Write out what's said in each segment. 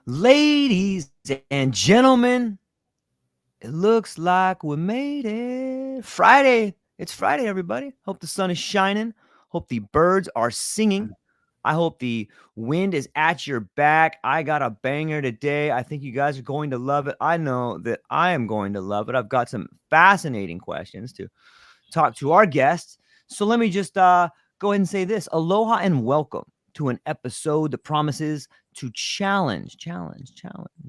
Ladies and gentlemen, it looks like we made it. Friday. It's Friday, everybody. Hope the sun is shining. Hope the birds are singing. I hope the wind is at your back. I got a banger today. I think you guys are going to love it. I know that I am going to love it. I've got some fascinating questions to talk to our guests. So let me just go ahead and say this. Aloha and welcome to an episode that promises to challenge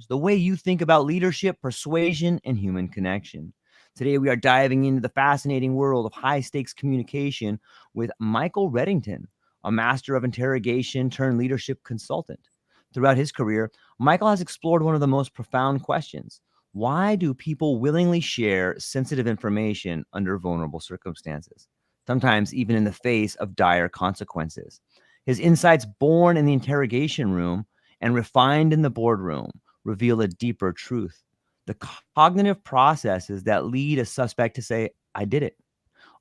the way you think about leadership, persuasion, and human connection. Today, we are diving into the fascinating world of high stakes communication with Michael Reddington, a master of interrogation turned leadership consultant. Throughout his career, Michael has explored one of the most profound questions. Why do people willingly share sensitive information under vulnerable circumstances, sometimes even in the face of dire consequences? His insights, born in the interrogation room and refined in the boardroom, reveal a deeper truth. The cognitive processes that lead a suspect to say, I did it,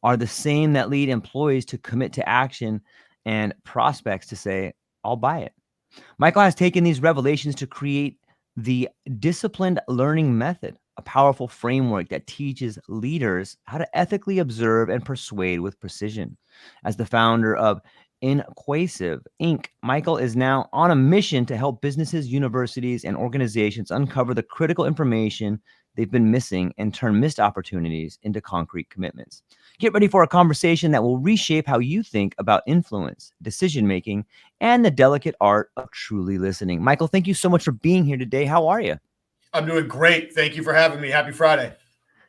are the same that lead employees to commit to action and prospects to say, I'll buy it. Michael has taken these revelations to create the disciplined learning method, a powerful framework that teaches leaders how to ethically observe and persuade with precision. As the founder of InQuasive Inc., Michael is now on a mission to help businesses, universities, and organizations uncover the critical information they've been missing and turn missed opportunities into concrete commitments. Get ready for a conversation that will reshape how you think about influence, decision-making, and the delicate art of truly listening. Michael, thank you so much for being here today. How are you? I'm doing great. Thank you for having me. Happy Friday.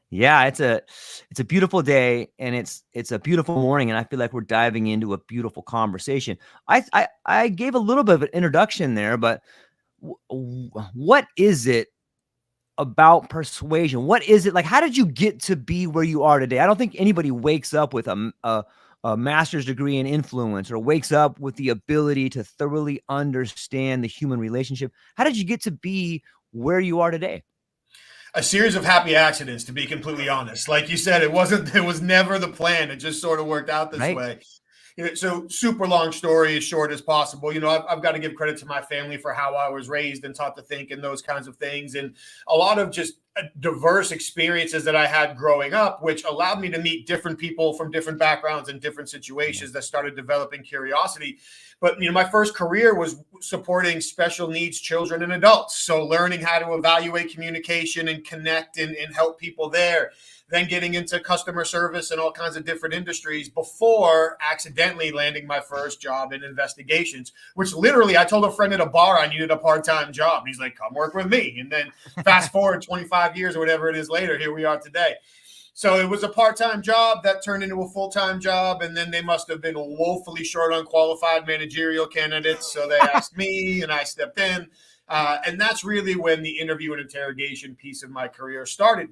Yeah, it's a beautiful day and it's a beautiful morning, and I feel like we're diving into a beautiful conversation. I gave a little bit of an introduction there, but what is it about persuasion? What is it like? How did you get to be where you are today? I don't think anybody wakes up with a master's degree in influence or wakes up with the ability to thoroughly understand the human relationship. How did you get to be where you are today? A series of happy accidents, to be completely honest. Like you said, it was never the plan. It just sort of worked out this Right? way. So super long story, as short as possible. I've got to give credit to my family for how I was raised and taught to think and those kinds of things, and a lot of just diverse experiences that I had growing up, which allowed me to meet different people from different backgrounds and different situations that started developing curiosity. But my first career was supporting special needs children and adults, so learning how to evaluate communication and connect and help people there, then getting into customer service and all kinds of different industries before accidentally landing my first job in investigations, which literally I told a friend at a bar I needed a part-time job. He's like, come work with me. And then fast forward 25 years or whatever it is later, here we are today. So it was a part-time job that turned into a full-time job, and then they must have been woefully short on qualified managerial candidates. So they asked me, and I stepped in. And that's really when the interview and interrogation piece of my career started.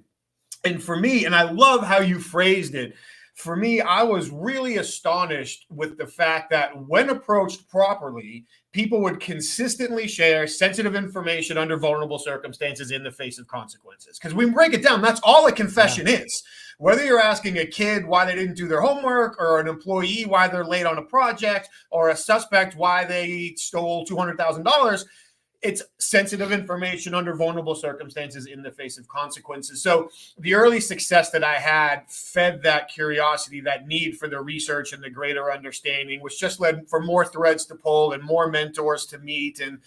And for me, and I love how you phrased it, for me, I was really astonished with the fact that when approached properly, people would consistently share sensitive information under vulnerable circumstances in the face of consequences. Because we break it down, that's all a confession is. Whether you're asking a kid why they didn't do their homework, or an employee why they're late on a project, or a suspect why they stole $200,000, it's sensitive information under vulnerable circumstances in the face of consequences. So the early success that I had fed that curiosity, that need for the research and the greater understanding, which just led for more threads to pull and more mentors to meet, and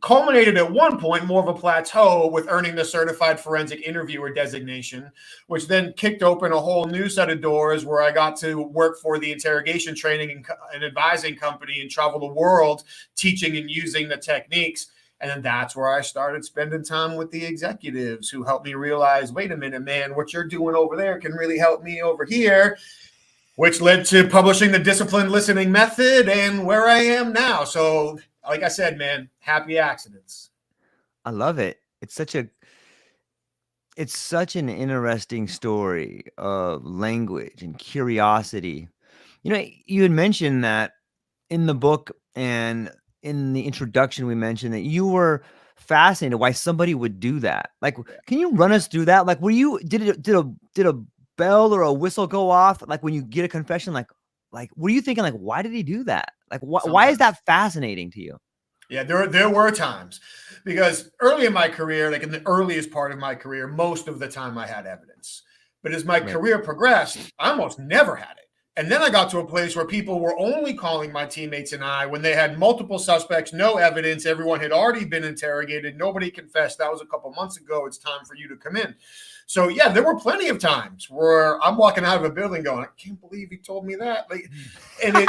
culminated at one point more of a plateau with earning the certified forensic interviewer designation, which then kicked open a whole new set of doors where I got to work for the interrogation training and advising company and travel the world teaching and using the techniques. And then that's where I started spending time with the executives who helped me realize, wait a minute, man, what you're doing over there can really help me over here, which led to publishing the disciplined listening method and where I am now. So like I said, man, happy accidents. I love it. It's such an interesting story of language and curiosity. You had mentioned that in the book and in the introduction, we mentioned that you were fascinated why somebody would do that. Like, can you run us through that? Like, did a bell or a whistle go off? Like when you get a confession, like, were you thinking like, why did he do that? Like, why is that fascinating to you? Yeah, there were times, because early in my career, like in the earliest part of my career, most of the time I had evidence. But as my career progressed, I almost never had it. And then I got to a place where people were only calling my teammates and I when they had multiple suspects, no evidence, everyone had already been interrogated, nobody confessed. That was a couple months ago. It's time for you to come in. So yeah, there were plenty of times where I'm walking out of a building going, I can't believe he told me that. Like, and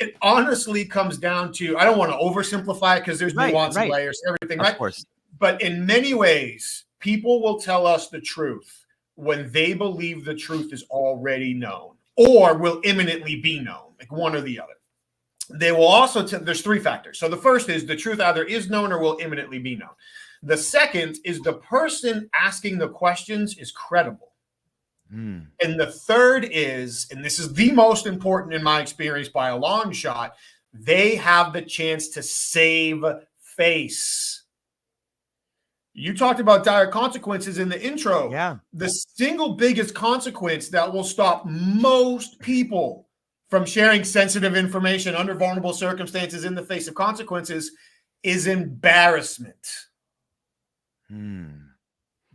it honestly comes down to, I don't want to oversimplify it because there's nuance and layers, everything, right? Of course. But in many ways, people will tell us the truth when they believe the truth is already known or will imminently be known, like one or the other. They will also, there's three factors. So the first is the truth either is known or will imminently be known. The second is the person asking the questions is credible. And the third is, and this is the most important in my experience by a long shot, they have the chance to save face. You talked about dire consequences in the intro. Yeah. The single biggest consequence that will stop most people from sharing sensitive information under vulnerable circumstances in the face of consequences is embarrassment.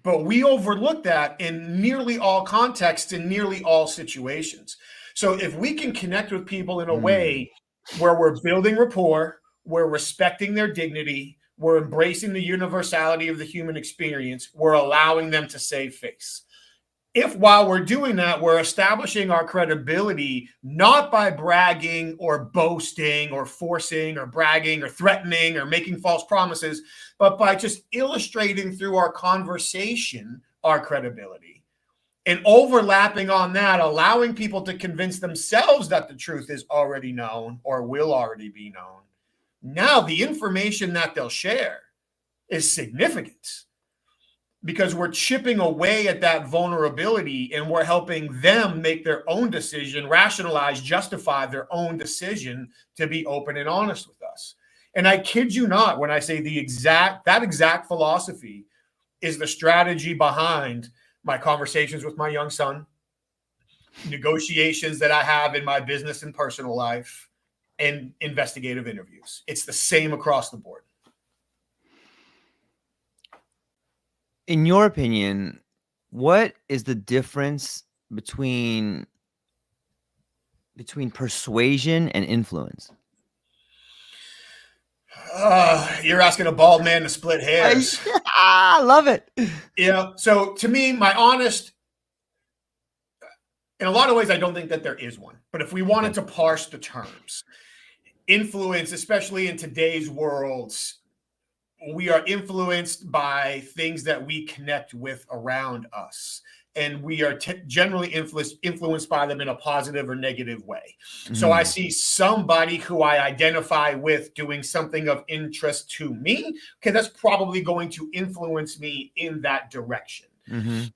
But we overlook that in nearly all contexts, in nearly all situations. So if we can connect with people in a way where we're building rapport, we're respecting their dignity, we're embracing the universality of the human experience, we're allowing them to save face. If while we're doing that, we're establishing our credibility, not by bragging or boasting or forcing or bragging or threatening or making false promises, but by just illustrating through our conversation our credibility and overlapping on that, allowing people to convince themselves that the truth is already known or will already be known. Now the information that they'll share is significant, because we're chipping away at that vulnerability and we're helping them make their own decision, rationalize, justify their own decision to be open and honest with us. And I kid you not when I say that exact philosophy is the strategy behind my conversations with my young son, negotiations that I have in my business and personal life, and investigative interviews. It's the same across the board. In your opinion, what is the difference between persuasion and influence? You're asking a bald man to split hairs. I love it. Yeah. So to me, my honest, in a lot of ways, I don't think that there is one. But if we wanted to parse the terms, influence, especially in today's worlds, we are influenced by things that we connect with around us. And we are generally influenced by them in a positive or negative way. So I see somebody who I identify with doing something of interest to me. Okay, that's probably going to influence me in that direction.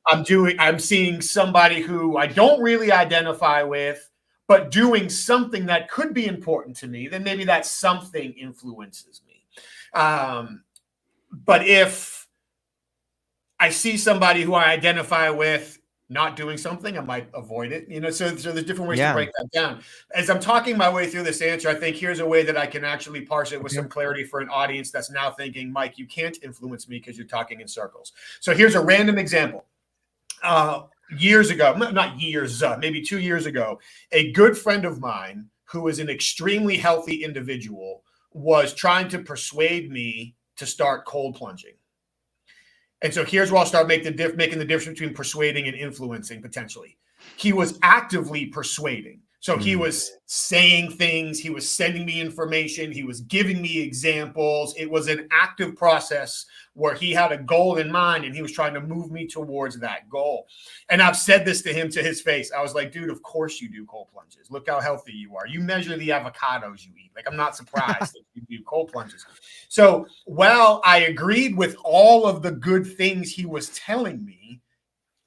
I'm seeing somebody who I don't really identify with, but doing something that could be important to me, then maybe that something influences me. But if I see somebody who I identify with not doing something, I might avoid it. So there's different ways to break that down. As I'm talking my way through this answer, I think here's a way that I can actually parse it with some clarity for an audience that's now thinking, Mike, you can't influence me because you're talking in circles. So here's a random example. Years ago, not years, maybe 2 years ago, a good friend of mine who is an extremely healthy individual was trying to persuade me to start cold plunging. And so here's where I'll start making the difference between persuading and influencing potentially. He was actively persuading. So he was saying things, he was sending me information, he was giving me examples. It was an active process where he had a goal in mind and he was trying to move me towards that goal. And I've said this to him to his face. I was like, dude, of course you do cold plunges. Look how healthy you are. You measure the avocados you eat. Like, I'm not surprised that you do cold plunges. So while I agreed with all of the good things he was telling me,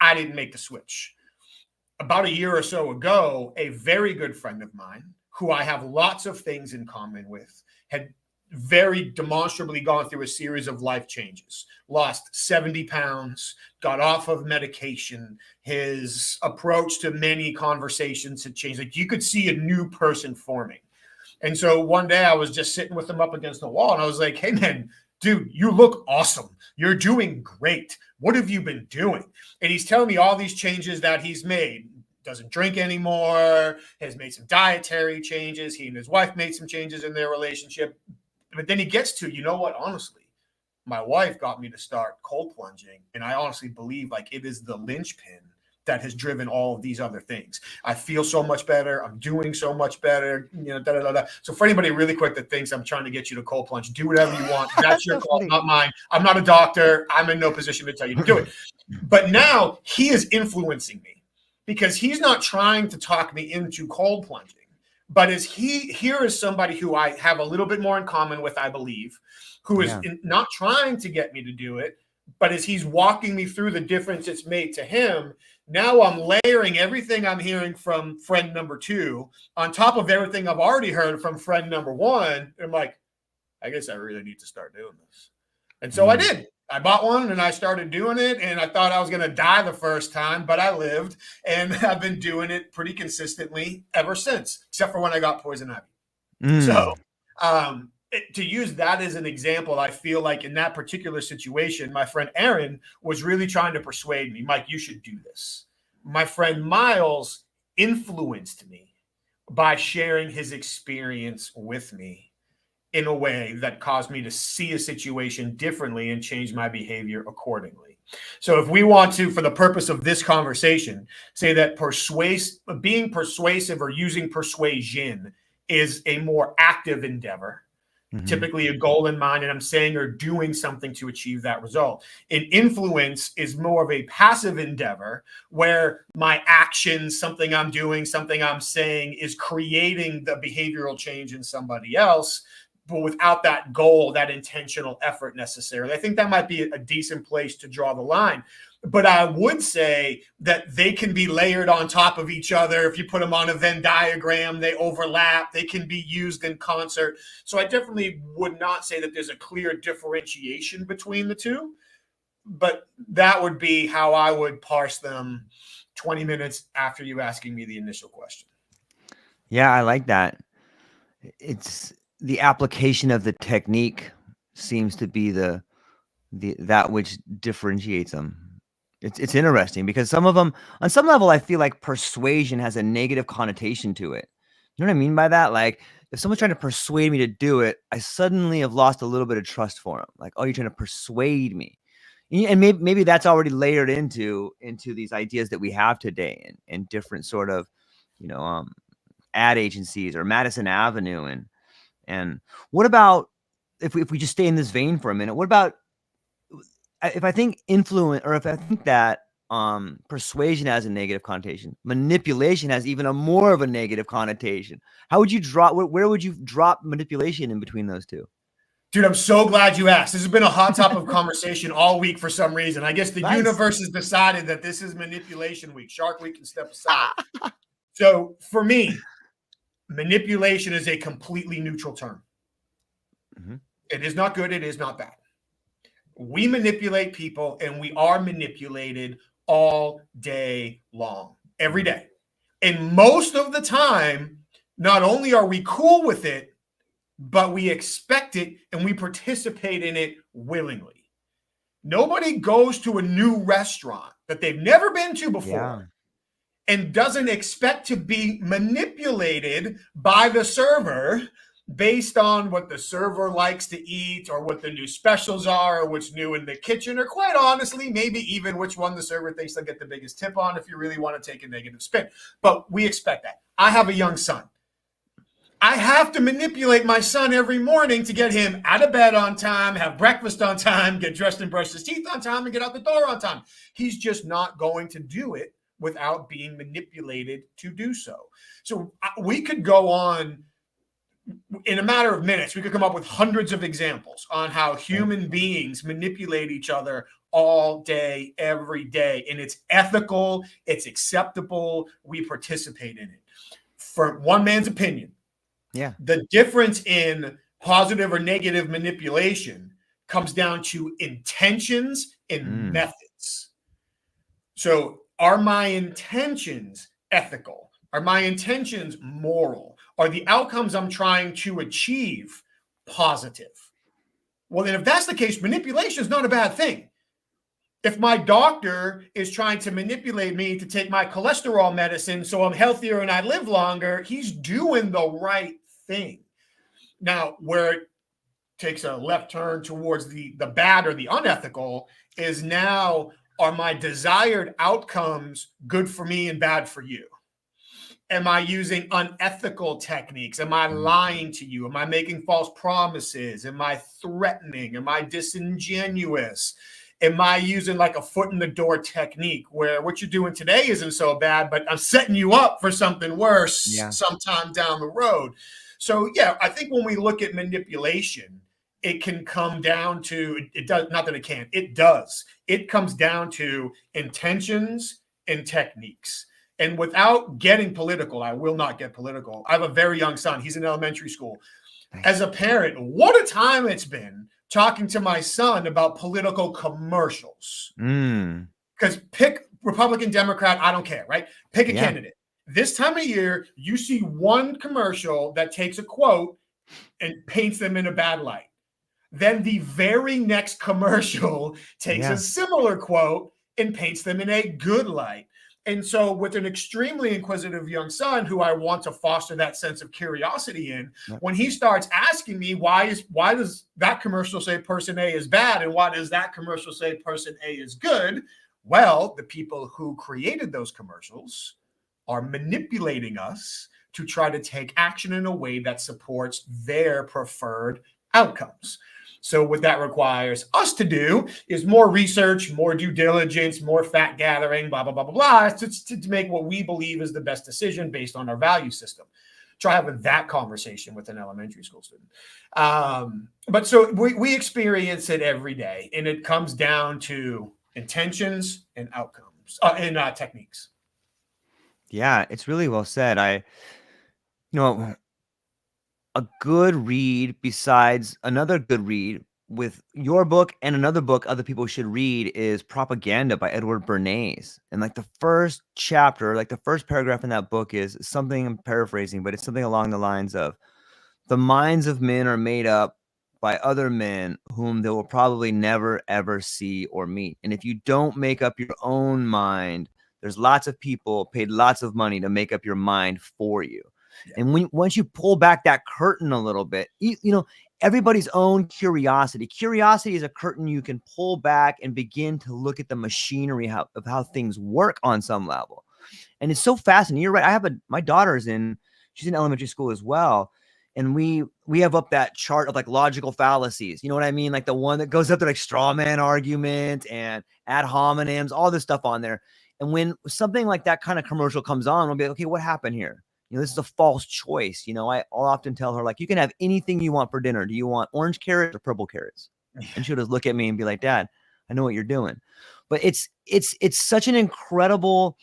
I didn't make the switch. About a year or so ago, a very good friend of mine, who I have lots of things in common with, had very demonstrably gone through a series of life changes, lost 70 pounds, got off of medication. His approach to many conversations had changed. Like, you could see a new person forming. And so one day I was just sitting with him up against the wall and I was like, hey, man, dude, you look awesome. You're doing great. What have you been doing? And he's telling me all these changes that he's made. Doesn't drink anymore, has made some dietary changes. He and his wife made some changes in their relationship. But then he gets to, you know what, honestly, my wife got me to start cold plunging. And I honestly believe like it is the linchpin that has driven all of these other things. I feel so much better. I'm doing so much better. You know, da, da, da, da. So for anybody really quick that thinks I'm trying to get you to cold plunge, do whatever you want. That's your call, not mine. I'm not a doctor. I'm in no position to tell you to do it. But now he is influencing me because he's not trying to talk me into cold plunging. But here is somebody who I have a little bit more in common with, I believe, who is not trying to get me to do it, but as he's walking me through the difference it's made to him, now I'm layering everything I'm hearing from friend number 2 on top of everything I've already heard from friend number 1. And I'm like, I guess I really need to start doing this. And so I did. I bought one and I started doing it, and I thought I was going to die the first time, but I lived, and I've been doing it pretty consistently ever since, except for when I got poison ivy. So to use that as an example, I feel like in that particular situation, my friend Aaron was really trying to persuade me, Mike, you should do this. My friend Miles influenced me by sharing his experience with me in a way that caused me to see a situation differently and change my behavior accordingly. So if we want to, for the purpose of this conversation, say that being persuasive or using persuasion is a more active endeavor, typically a goal in mind, and I'm saying or doing something to achieve that result. And influence is more of a passive endeavor where my actions, something I'm doing, something I'm saying is creating the behavioral change in somebody else, but without that goal, that intentional effort necessarily. I think that might be a decent place to draw the line. But I would say that they can be layered on top of each other. If you put them on a Venn diagram, they overlap. They can be used in concert. So I definitely would not say that there's a clear differentiation between the two. But that would be how I would parse them 20 minutes after you asking me the initial question. Yeah, I like that. It's the application of the technique seems to be that which differentiates them. It's interesting because some of them, on some level, I feel like persuasion has a negative connotation to it. You know what I mean by that? Like if someone's trying to persuade me to do it, I suddenly have lost a little bit of trust for them. Like, oh, you're trying to persuade me. And maybe that's already layered into these ideas that we have today and different sort of, ad agencies or Madison Avenue. And what about if we just stay in this vein for a minute? What about if I think influence, or if I think that persuasion has a negative connotation, manipulation has even a more of a negative connotation? How would you where would you drop manipulation in between those two? Dude, I'm so glad you asked. This has been a hot topic of conversation all week for some reason. I guess the universe has decided that this is manipulation week. Shark Week can step aside. So for me, manipulation is a completely neutral term. It is not good. It is not bad. We manipulate people, and we are manipulated all day long, every day. And most of the time, not only are we cool with it, but we expect it and we participate in it willingly. Nobody goes to a new restaurant that they've never been to before and doesn't expect to be manipulated by the server based on what the server likes to eat or what the new specials are or what's new in the kitchen, or quite honestly, maybe even which one the server thinks they'll get the biggest tip on if you really want to take a negative spin. But we expect that. I have a young son. I have to manipulate my son every morning to get him out of bed on time, have breakfast on time, get dressed and brush his teeth on time, and get out the door on time. He's just not going to do it without being manipulated to do so. So we could go on in a matter of minutes. We could come up with hundreds of examples on how human beings manipulate each other all day, every day. And it's ethical, it's acceptable, we participate in it. For one man's opinion, the difference in positive or negative manipulation comes down to intentions and methods. So are my intentions ethical? Are my intentions moral? Are the outcomes I'm trying to achieve positive? Well, then if that's the case, manipulation is not a bad thing. If my doctor is trying to manipulate me to take my cholesterol medicine so I'm healthier and I live longer, he's doing the right thing. Now, where it takes a left turn towards the bad or the unethical is now, are my desired outcomes good for me and bad for you? Am I using unethical techniques? Am I lying to you? Am I making false promises? Am I threatening? Am I disingenuous? Am I using like a foot in the door technique where what you're doing today isn't so bad, but I'm setting you up for something worse sometime down the road? So, yeah, I think when we look at manipulation, it can come down to, it does, not that it can't, it does. It comes down to intentions and techniques. And without getting political, I will not get political. I have a very young son. He's in elementary school. As a parent, what a time it's been talking to my son about political commercials. Because pick Republican, Democrat, I don't care, right? Pick a candidate. This time of year, you see one commercial that takes a quote and paints them in a bad light. Then the very next commercial takes a similar quote and paints them in a good light. And so with an extremely inquisitive young son who I want to foster that sense of curiosity in, when he starts asking me, why does that commercial say person A is bad? And why does that commercial say person A is good? Well, the people who created those commercials are manipulating us to try to take action in a way that supports their preferred outcomes. So what that requires us to do is more research, more due diligence, more fact gathering, blah, blah, blah, blah, blah, to make what we believe is the best decision based on our value system. Try having that conversation with an elementary school student. But so we experience it every day, and it comes down to intentions and outcomes and techniques. Yeah, it's really well said. A good read besides another good read with your book and another book other people should read is Propaganda by Edward Bernays. And like the first chapter, like the first paragraph in that book is something, I'm paraphrasing, but it's something along the lines of, the minds of men are made up by other men whom they will probably never, ever see or meet. And if you don't make up your own mind, there's lots of people paid lots of money to make up your mind for you. And once you pull back that curtain a little bit, you know, everybody's own curiosity is a curtain you can pull back and begin to look at the machinery of how things work on some level. And it's so fascinating. You're right. I have my daughter's she's in elementary school as well. And we have up that chart of like logical fallacies. You know what I mean? Like the one that goes up to like straw man argument and ad hominems, all this stuff on there. And when something like that kind of commercial comes on, we'll be like, okay, what happened here? You know, this is a false choice. You know, I'll often tell her, like, you can have anything you want for dinner. Do you want orange carrots or purple carrots? And she'll just look at me and be like, Dad, I know what you're doing. But it's such an incredible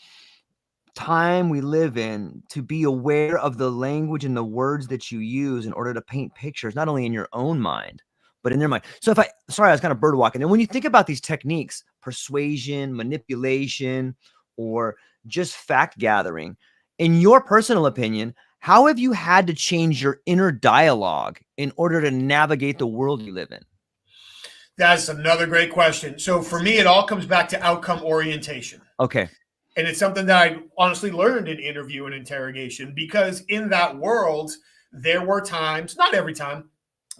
time we live in to be aware of the language and the words that you use in order to paint pictures, not only in your own mind, but in their mind. So I was kind of bird walking. And when you think about these techniques, persuasion, manipulation, or just fact gathering, in your personal opinion, how have you had to change your inner dialogue in order to navigate the world you live in? That's another great question. So for me, it all comes back to outcome orientation. Okay. And it's something that I honestly learned in interview and interrogation, because in that world, there were times, not every time,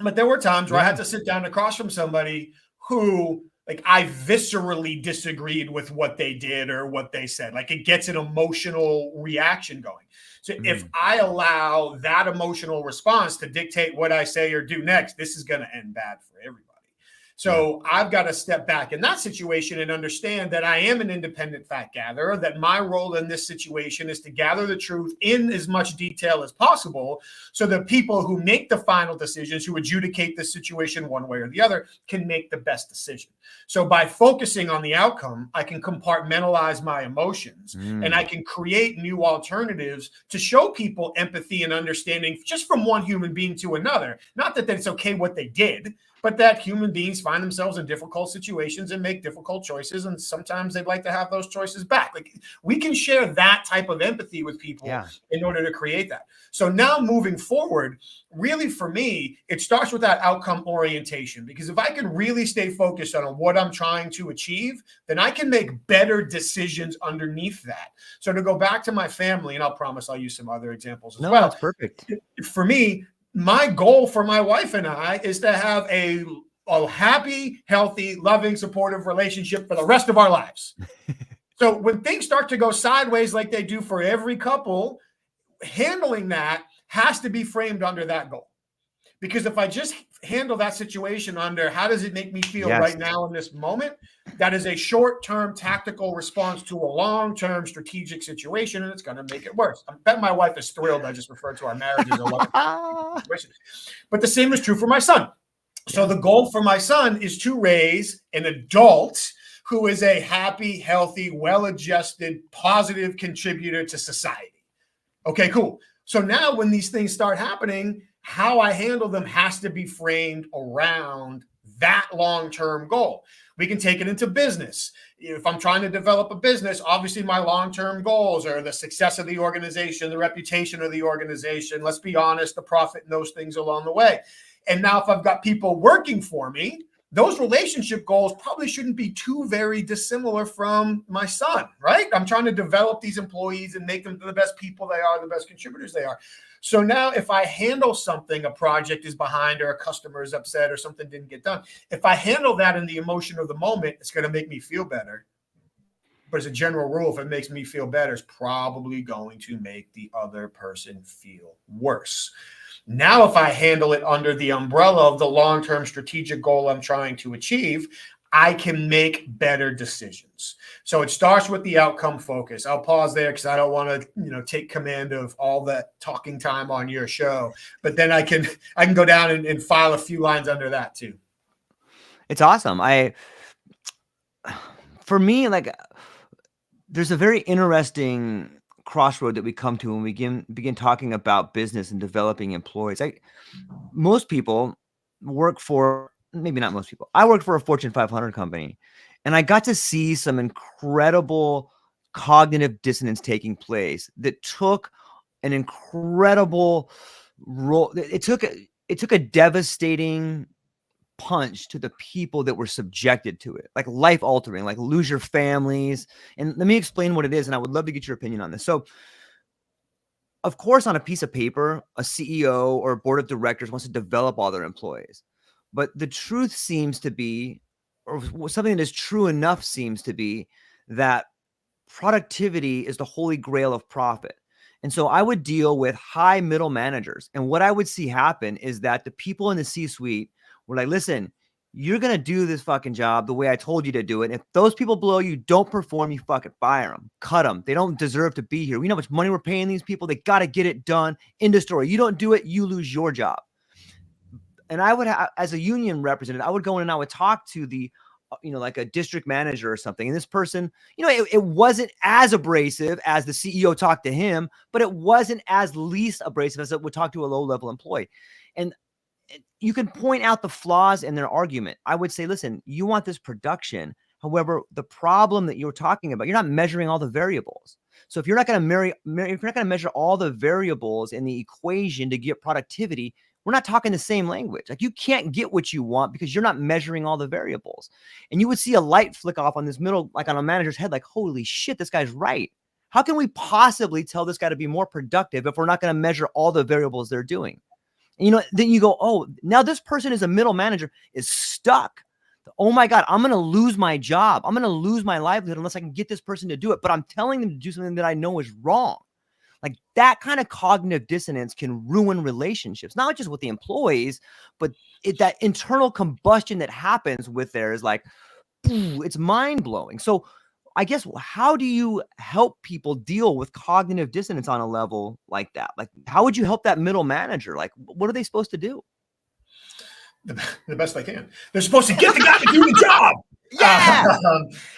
but there were times where I had to sit down across from somebody who, like, I viscerally disagreed with what they did or what they said. Like, it gets an emotional reaction going. So if I allow that emotional response to dictate what I say or do next, this is going to end bad for everybody. So I've got to step back in that situation and understand that I am an independent fact gatherer, that my role in this situation is to gather the truth in as much detail as possible so that people who make the final decisions, who adjudicate the situation one way or the other, can make the best decision. So by focusing on the outcome, I can compartmentalize my emotions and I can create new alternatives to show people empathy and understanding just from one human being to another. Not that it's okay what they did, but that human beings find themselves in difficult situations and make difficult choices. And sometimes they'd like to have those choices back. Like, we can share that type of empathy with people in order to create that. So now moving forward, really for me, it starts with that outcome orientation, because if I can really stay focused on what I'm trying to achieve, then I can make better decisions underneath that. So to go back to my family, and I'll promise I'll use some other examples as well. That's perfect. For me, my goal for my wife and I is to have a happy, healthy, loving, supportive relationship for the rest of our lives. So when things start to go sideways like they do for every couple, handling that has to be framed under that goal. Because if I just handle that situation under how does it make me feel right now in this moment, that is a short-term tactical response to a long-term strategic situation, and it's going to make it worse. I bet my wife is thrilled I just referred to our marriage as a loving situation. But the same is true for my son. So the goal for my son is to raise an adult who is a happy, healthy, well-adjusted, positive contributor to society. Okay, cool. So now when these things start happening, how I handle them has to be framed around that long-term goal. We can take it into business. If I'm trying to develop a business, obviously my long-term goals are the success of the organization, the reputation of the organization, let's be honest, the profit and those things along the way. And now if I've got people working for me, those relationship goals probably shouldn't be too very dissimilar from my son, right? I'm trying to develop these employees and make them the best people they are, the best contributors they are. So now if I handle something, a project is behind or a customer is upset or something didn't get done, if I handle that in the emotion of the moment, it's going to make me feel better. But as a general rule, if it makes me feel better, it's probably going to make the other person feel worse. Now, if I handle it under the umbrella of the long-term strategic goal I'm trying to achieve, I can make better decisions. So it starts with the outcome focus. I'll pause there because I don't want to, take command of all that talking time on your show. But then I can go down and file a few lines under that too. It's awesome. For me, there's a very interesting crossroad that we come to when we begin talking about business and developing employees. Most people work for, maybe not most people, I work for a Fortune 500 company, and I got to see some incredible cognitive dissonance taking place that took an incredible role. It took a devastating punch to the people that were subjected to it, like life altering, like lose your families. And let me explain what it is. And I would love to get your opinion on this. So of course, on a piece of paper, a CEO or a board of directors wants to develop all their employees. But the truth seems to be, or something that is true enough seems to be, that productivity is the holy grail of profit. And so I would deal with high middle managers. And what I would see happen is that the people in the C-suite were like, listen, you're going to do this fucking job the way I told you to do it. If those people below you don't perform, you fucking fire them, cut them. They don't deserve to be here. We know how much money we're paying these people. They got to get it done. End of story. You don't do it, you lose your job. And I would, as a union representative, I would go in and I would talk to the, like a district manager or something. And this person, it wasn't as abrasive as the CEO talked to him, but it wasn't as least abrasive as it would talk to a low-level employee. And you can point out the flaws in their argument. I would say, listen, you want this production. However, the problem that you're talking about, you're not measuring all the variables. So if you're not going to measure all the variables in the equation to get productivity, we're not talking the same language. Like, you can't get what you want because you're not measuring all the variables. And you would see a light flick off on this middle, like on a manager's head, like, holy shit, this guy's right. How can we possibly tell this guy to be more productive if we're not going to measure all the variables they're doing? And, then you go, oh, now this person is a middle manager, is stuck. Oh my God, I'm going to lose my job. I'm going to lose my livelihood unless I can get this person to do it. But I'm telling them to do something that I know is wrong. Like, that kind of cognitive dissonance can ruin relationships, not just with the employees, but that internal combustion that happens with there is like, it's mind blowing. So I guess, how do you help people deal with cognitive dissonance on a level like that? Like, how would you help that middle manager? Like, what are they supposed to do? The best they can. They're supposed to get the guy to do the job. Yeah.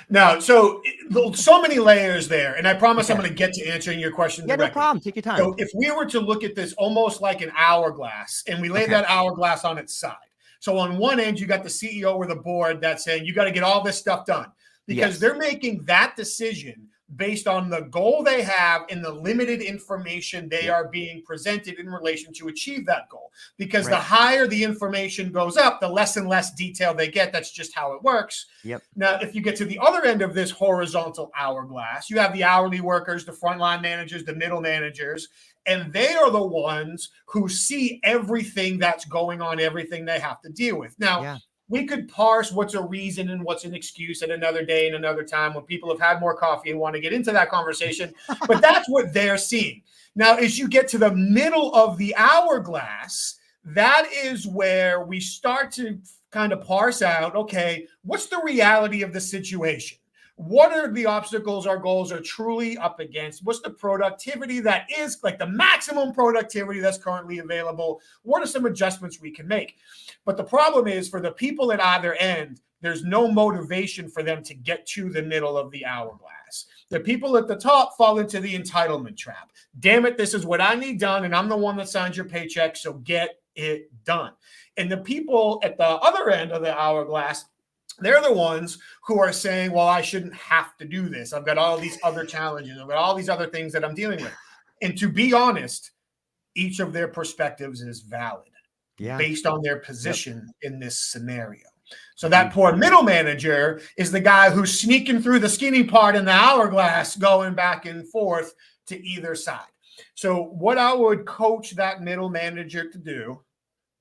No, so many layers there, and I promise I'm going to get to answering your question directly. No problem. Take your time. So if we were to look at this almost like an hourglass, and we lay that hourglass on its side. So on one end, you got the CEO or the board that's saying, you got to get all this stuff done, because they're making that decision based on the goal they have and the limited information they are being presented in relation to achieve that goal. Because the higher the information goes up, the less and less detail they get. That's just how it works. Now, if you get to the other end of this horizontal hourglass, you have the hourly workers, the frontline managers, the middle managers, and they are the ones who see everything that's going on, everything they have to deal with. Now, we could parse what's a reason and what's an excuse at another day and another time when people have had more coffee and want to get into that conversation. But that's what they're seeing. Now, as you get to the middle of the hourglass, that is where we start to kind of parse out, okay, what's the reality of the situation? What are the obstacles our goals are truly up against? What's the productivity that is like the maximum productivity that's currently available? What are some adjustments we can make? But the problem is, for the people at either end, there's no motivation for them to get to the middle of the hourglass. The people at the top fall into the entitlement trap. Damn it, this is what I need done, and I'm the one that signs your paycheck, so get it done. And the people at the other end of the hourglass, they're the ones who are saying, well, I shouldn't have to do this. I've got all these other challenges. I've got all these other things that I'm dealing with. And to be honest, each of their perspectives is valid based on their position in this scenario. So that poor middle manager is the guy who's sneaking through the skinny part in the hourglass, going back and forth to either side. So what I would coach that middle manager to do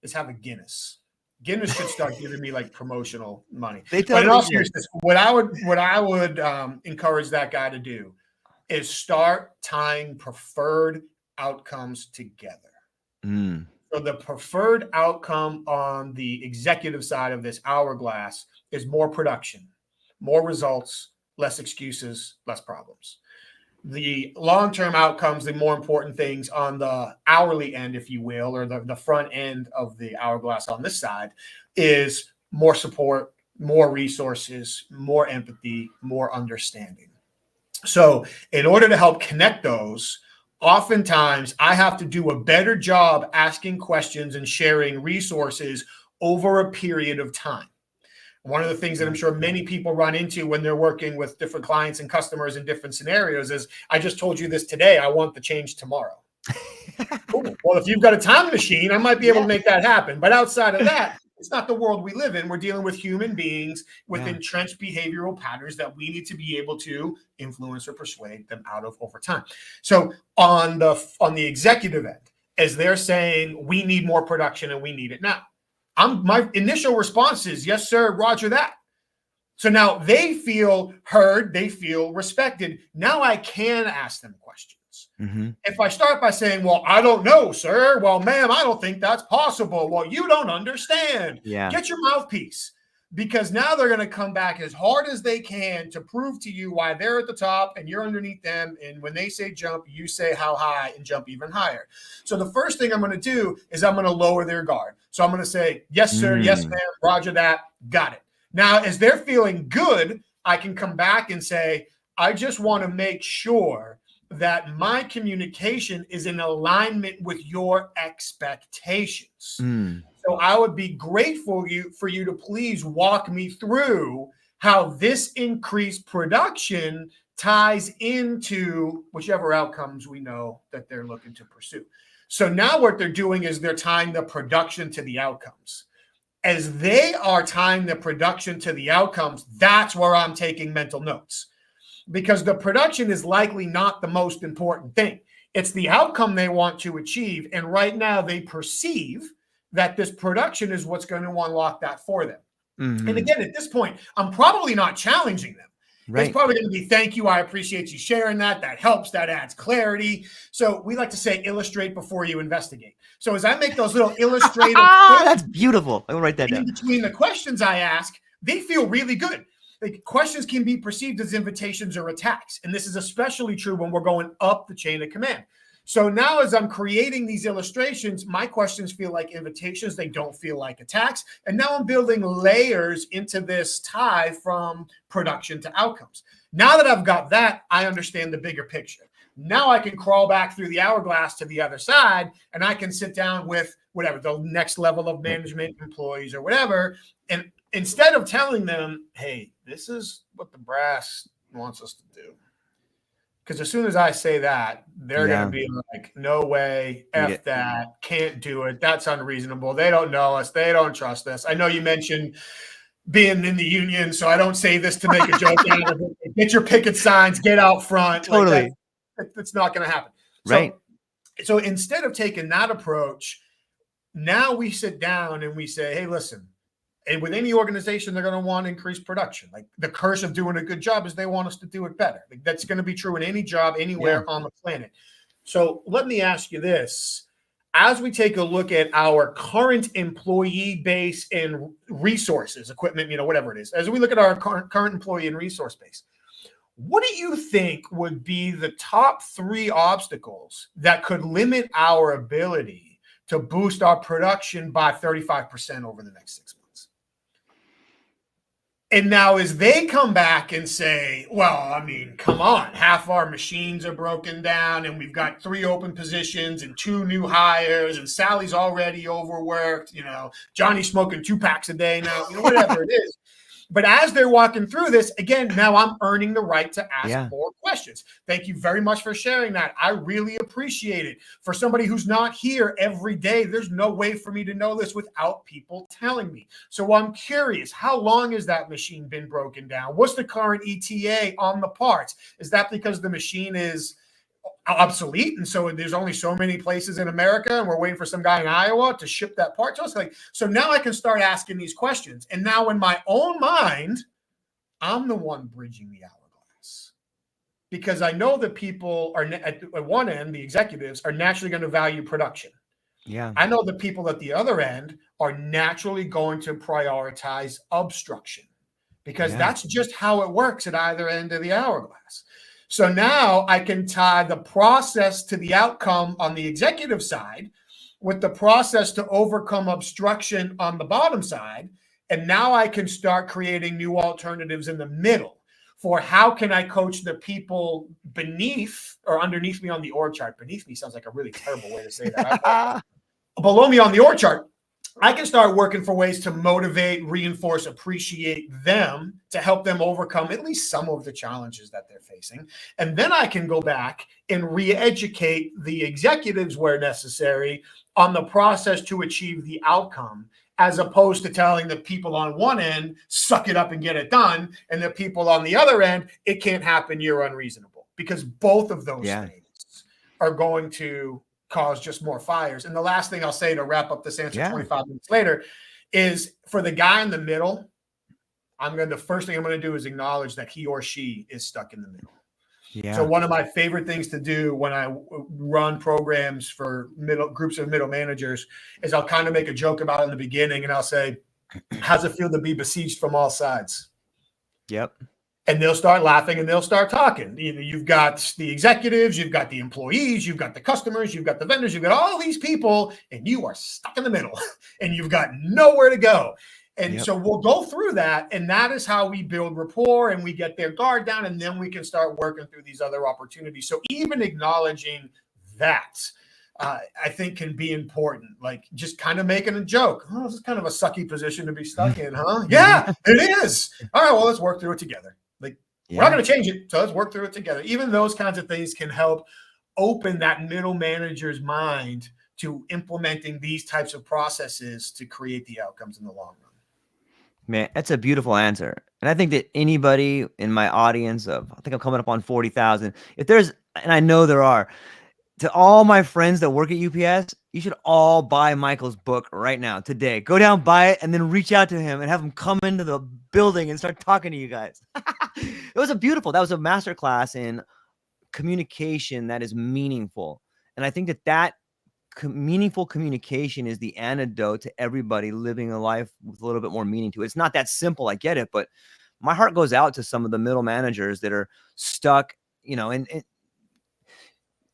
is have a Guinness. Guinness should start giving me like promotional money. But in all seriousness, what I would encourage that guy to do is start tying preferred outcomes together. So the preferred outcome on the executive side of this hourglass is more production, more results, less excuses, less problems. The long-term outcomes, the more important things on the hourly end, if you will, or the front end of the hourglass on this side, is more support, more resources, more empathy, more understanding. So in order to help connect those, oftentimes I have to do a better job asking questions and sharing resources over a period of time. One of the things that I'm sure many people run into when they're working with different clients and customers in different scenarios is, I just told you this today, I want the change tomorrow. Cool. Well, if you've got a time machine, I might be able to make that happen. But outside of that, it's not the world we live in. We're dealing with human beings with entrenched behavioral patterns that we need to be able to influence or persuade them out of over time. So on the executive end, as they're saying, we need more production and we need it now, my initial response is, yes, sir, roger that. So now they feel heard, they feel respected. Now I can ask them questions. If I start by saying, well, I don't know, sir. Well, ma'am, I don't think that's possible. Well, you don't understand. Get your mouthpiece. Because now they're going to come back as hard as they can to prove to you why they're at the top and you're underneath them. And when they say jump, you say how high and jump even higher. So the first thing I'm going to do is I'm going to lower their guard. So I'm going to say, yes, sir. Yes, ma'am. Roger that. Got it. Now, as they're feeling good, I can come back and say, I just want to make sure that my communication is in alignment with your expectations. So I would be grateful for you to please walk me through how this increased production ties into whichever outcomes we know that they're looking to pursue. So now what they're doing is they're tying the production to the outcomes. As they are tying the production to the outcomes, that's where I'm taking mental notes. Because the production is likely not the most important thing. It's the outcome they want to achieve. And right now they perceive that this production is what's going to unlock that for them. And again, at this point, I'm probably not challenging them. It's probably going to be, thank you, I appreciate you sharing that. That helps, that adds clarity. So we like to say, illustrate before you investigate. So as I make those little illustrative that's beautiful. I'll write that down. In between the questions I ask, they feel really good. Like, questions can be perceived as invitations or attacks. And this is especially true when we're going up the chain of command. So now as I'm creating these illustrations, my questions feel like invitations. They don't feel like attacks. And now I'm building layers into this tie from production to outcomes. Now that I've got that, I understand the bigger picture. Now I can crawl back through the hourglass to the other side, and I can sit down with whatever, the next level of management, employees or whatever. And instead of telling them, hey, this is what the brass wants us to do. Because as soon as I say that, they're going to be like, no way, F that, can't do it. That's unreasonable. They don't know us. They don't trust us. I know you mentioned being in the union, so I don't say this to make a joke out of it. Get your picket signs, get out front. Totally. Like that's not going to happen. Right. So instead of taking that approach, now we sit down and we say, hey, listen, and with any organization, they're going to want increased production. Like the curse of doing a good job is they want us to do it better. Like that's going to be true in any job anywhere on the planet. So let me ask you this. As we take a look at our current employee base and resources, equipment, whatever it is, as we look at our current employee and resource base, what do you think would be the top 3 obstacles that could limit our ability to boost our production by 35% over the next 6 months? And now as they come back and say, well, I mean, come on, half our machines are broken down and we've got 3 open positions and 2 new hires and Sally's already overworked, Johnny's smoking 2 packs a day now, whatever it is. But as they're walking through this, again, now I'm earning the right to ask more questions. Thank you very much for sharing that. I really appreciate it. For somebody who's not here every day, there's no way for me to know this without people telling me. So I'm curious, how long has that machine been broken down? What's the current ETA on the parts? Is that because the machine is obsolete and so there's only so many places in America and we're waiting for some guy in Iowa to ship that part to us? So now I can start asking these questions, and now in my own mind I'm the one bridging the hourglass, because I know that people are at one end, the executives are naturally going to value production. I know the people at the other end are naturally going to prioritize obstruction, because that's just how it works at either end of the hourglass. So now I can tie the process to the outcome on the executive side with the process to overcome obstruction on the bottom side. And now I can start creating new alternatives in the middle for how can I coach the people beneath or underneath me on the org chart. Beneath me sounds like a really terrible way to say that. Below me on the org chart, I can start working for ways to motivate, reinforce, appreciate them to help them overcome at least some of the challenges that they're facing. And then I can go back and re-educate the executives where necessary on the process to achieve the outcome, as opposed to telling the people on one end, suck it up and get it done, and the people on the other end, it can't happen, you're unreasonable. Because both of those things are going to cause just more fires. And the last thing I'll say to wrap up this answer 25 minutes later is, for the guy in the middle, the first thing I'm going to do is acknowledge that he or she is stuck in the middle. So one of my favorite things to do when I run programs for groups of middle managers is I'll kind of make a joke about it in the beginning, and I'll say, how's it feel to be besieged from all sides? And they'll start laughing and they'll start talking. You've got the executives, you've got the employees, you've got the customers, you've got the vendors, you've got all these people, and you are stuck in the middle and you've got nowhere to go. And so we'll go through that. And that is how we build rapport and we get their guard down. And then we can start working through these other opportunities. So even acknowledging that, I think can be important. Like just kind of making a joke. Oh, this is kind of a sucky position to be stuck in, huh? Yeah, it is. All right, well, let's work through it together. We're not going to change it, so let's work through it together. Even those kinds of things can help open that middle manager's mind to implementing these types of processes to create the outcomes in the long run. Man, that's a beautiful answer. And I think that anybody in my audience I think I'm coming up on 40,000, if there's, and I know there are, to all my friends that work at UPS, you should all buy Michael's book right now, today. Go down, buy it, and then reach out to him and have him come into the building and start talking to you guys. That was a masterclass in communication that is meaningful. And I think that meaningful communication is the antidote to everybody living a life with a little bit more meaning to it. It's not that simple, I get it, but my heart goes out to some of the middle managers that are stuck, and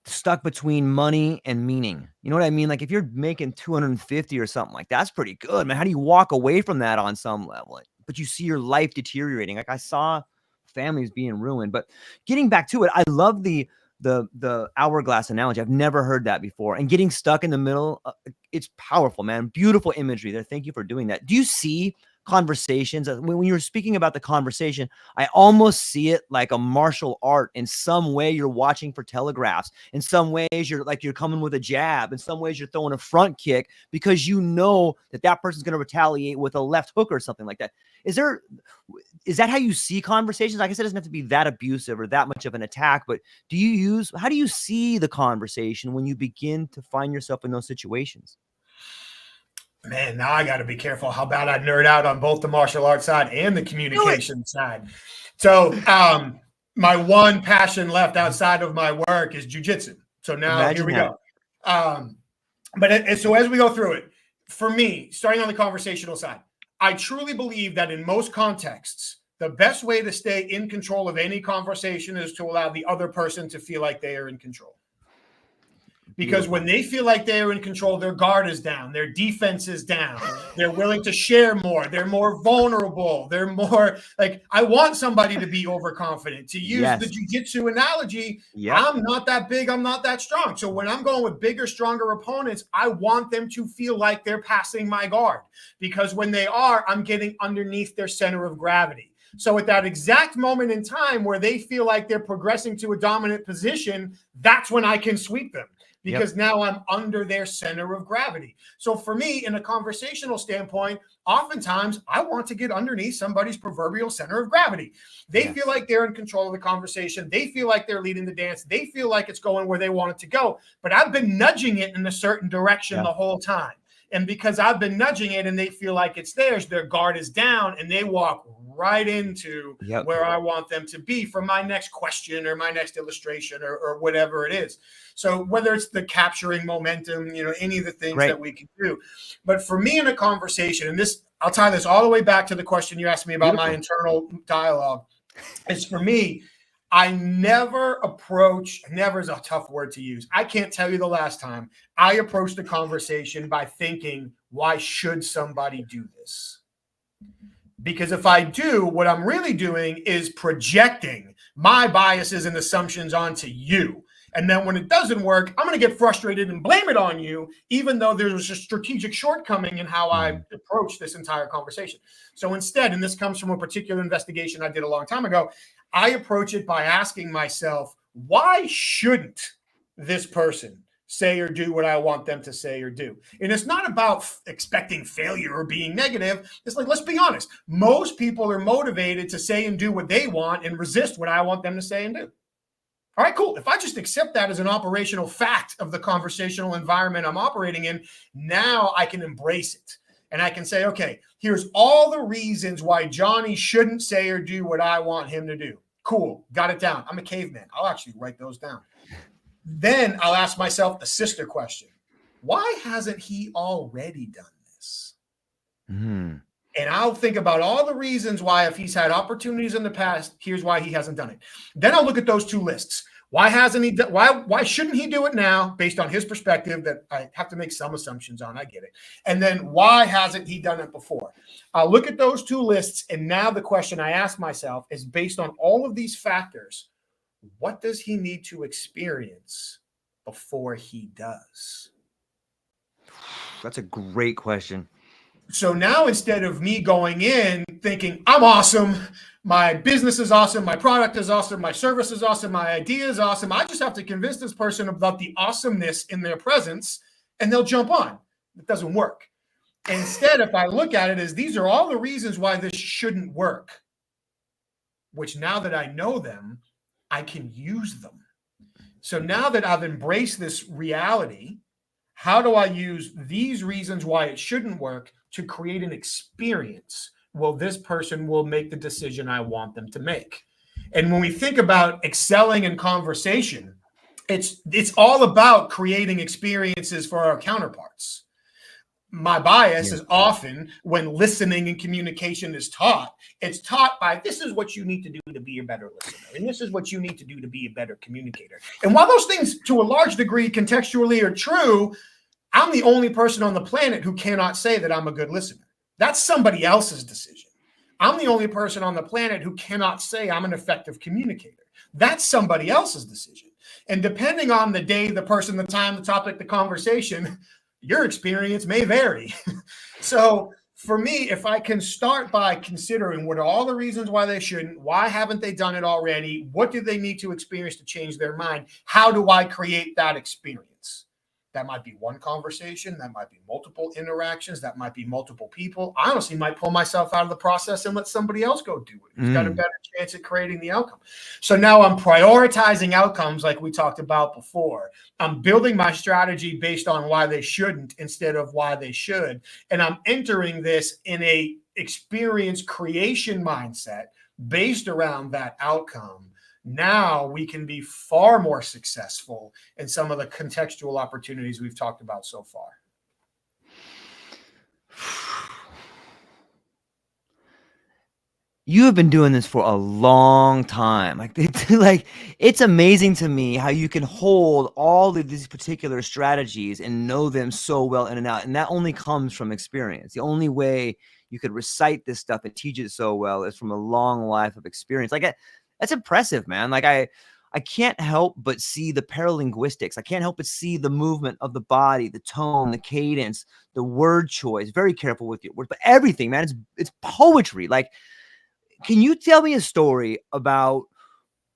stuck between money and meaning. You know what I mean? Like if you're making 250 or something, like that's pretty good, man. How do you walk away from that on some level? But you see your life deteriorating. Like I saw families being ruined. But getting back to it, I love the the hourglass analogy. I've never heard that before. And getting stuck in the middle, it's powerful, man. Beautiful imagery there. Thank you for doing that. Do you see conversations when you were speaking about the conversation? I almost see it like a martial art. In some way you're watching for telegraphs, in some ways you're coming with a jab, in some ways you're throwing a front kick, because you know that person's going to retaliate with a left hook or something like that. Is that how you see conversations? Like I said, it doesn't have to be that abusive or that much of an attack, but how do you see the conversation when you begin to find yourself in those situations? Man, now I got to be careful how bad I nerd out on both the martial arts side and the communication side. So my one passion left outside of my work is jujitsu. So now here we go. So as we go through it, for me, starting on the conversational side, I truly believe that in most contexts, the best way to stay in control of any conversation is to allow the other person to feel like they are in control. Because when they feel like they're in control, their guard is down, their defense is down, they're willing to share more, they're more vulnerable, they're more like, I want somebody to be overconfident. To use the jiu-jitsu analogy, I'm not that big, I'm not that strong. So when I'm going with bigger, stronger opponents, I want them to feel like they're passing my guard, because when they are, I'm getting underneath their center of gravity. So at that exact moment in time where they feel like they're progressing to a dominant position, that's when I can sweep them. Because now I'm under their center of gravity. So for me, in a conversational standpoint, oftentimes I want to get underneath somebody's proverbial center of gravity. They feel like they're in control of the conversation. They feel like they're leading the dance. They feel like it's going where they want it to go. But I've been nudging it in a certain direction the whole time. And because I've been nudging it and they feel like it's theirs, their guard is down and they walk right into where I want them to be for my next question or my next illustration or whatever it is. So whether it's the capturing momentum, any of the things that we can do. But for me in a conversation, and this, I'll tie this all the way back to the question you asked me about my internal dialogue, is for me, I never is a tough word to use. I can't tell you the last time I approached a conversation by thinking, why should somebody do this? Because if I do, what I'm really doing is projecting my biases and assumptions onto you. And then when it doesn't work, I'm going to get frustrated and blame it on you, even though there's a strategic shortcoming in how I approach this entire conversation. So instead, and this comes from a particular investigation I did a long time ago, I approach it by asking myself, why shouldn't this person say or do what I want them to say or do? And it's not about expecting failure or being negative. It's like, let's be honest. Most people are motivated to say and do what they want and resist what I want them to say and do. All right, cool. If I just accept that as an operational fact of the conversational environment I'm operating in, now I can embrace it. And I can say, okay, here's all the reasons why Johnny shouldn't say or do what I want him to do. Cool. Got it down. I'm a caveman. I'll actually write those down. Then I'll ask myself the sister question. Why hasn't he already done this? And I'll think about all the reasons why, if he's had opportunities in the past, here's why he hasn't done it. Then I'll look at those two lists. Why hasn't he done? Why shouldn't he do it now, based on his perspective that I have to make some assumptions on? I get it. And then why hasn't he done it before? I'll look at those two lists, and now the question I ask myself is, based on all of these factors, what does he need to experience before he does? That's a great question. So now, instead of me going in thinking I'm awesome, my business is awesome, my product is awesome, my service is awesome, my idea is awesome, I just have to convince this person about the awesomeness in their presence and they'll jump on. It doesn't work. Instead, if I look at it as, these are all the reasons why this shouldn't work, which now that I know them, I can use them. So now that I've embraced this reality, how do I use these reasons why it shouldn't work to create an experience? Well, this person will make the decision I want them to make. And when we think about excelling in conversation, it's all about creating experiences for our counterparts. My bias is often, when listening and communication is taught, it's taught by, this is what you need to do to be a better listener, and this is what you need to do to be a better communicator. And while those things to a large degree contextually are true, I'm the only person on the planet who cannot say that I'm a good listener. That's somebody else's decision. I'm the only person on the planet who cannot say I'm an effective communicator. That's somebody else's decision. And depending on the day, the person, the time, the topic, the conversation, your experience may vary. So for me, if I can start by considering what are all the reasons why they shouldn't, why haven't they done it already? What do they need to experience to change their mind? How do I create that experience? That might be one conversation. That might be multiple interactions. That might be multiple people. I honestly might pull myself out of the process and let somebody else go do it. Who's got a better chance at creating the outcome. So now I'm prioritizing outcomes like we talked about before. I'm building my strategy based on why they shouldn't instead of why they should. And I'm entering this in a experience creation mindset based around that outcome. Now we can be far more successful in some of the contextual opportunities we've talked about so far. You have been doing this for a long time. Like it's amazing to me how you can hold all of these particular strategies and know them so well in and out. And that only comes from experience. The only way you could recite this stuff and teach it so well is from a long life of experience. Like that's impressive, man. Like I can't help but see the paralinguistics. I can't help but see the movement of the body, the tone, the cadence, the word choice. Very careful with your words, but everything, man. It's poetry. Like, can you tell me a story about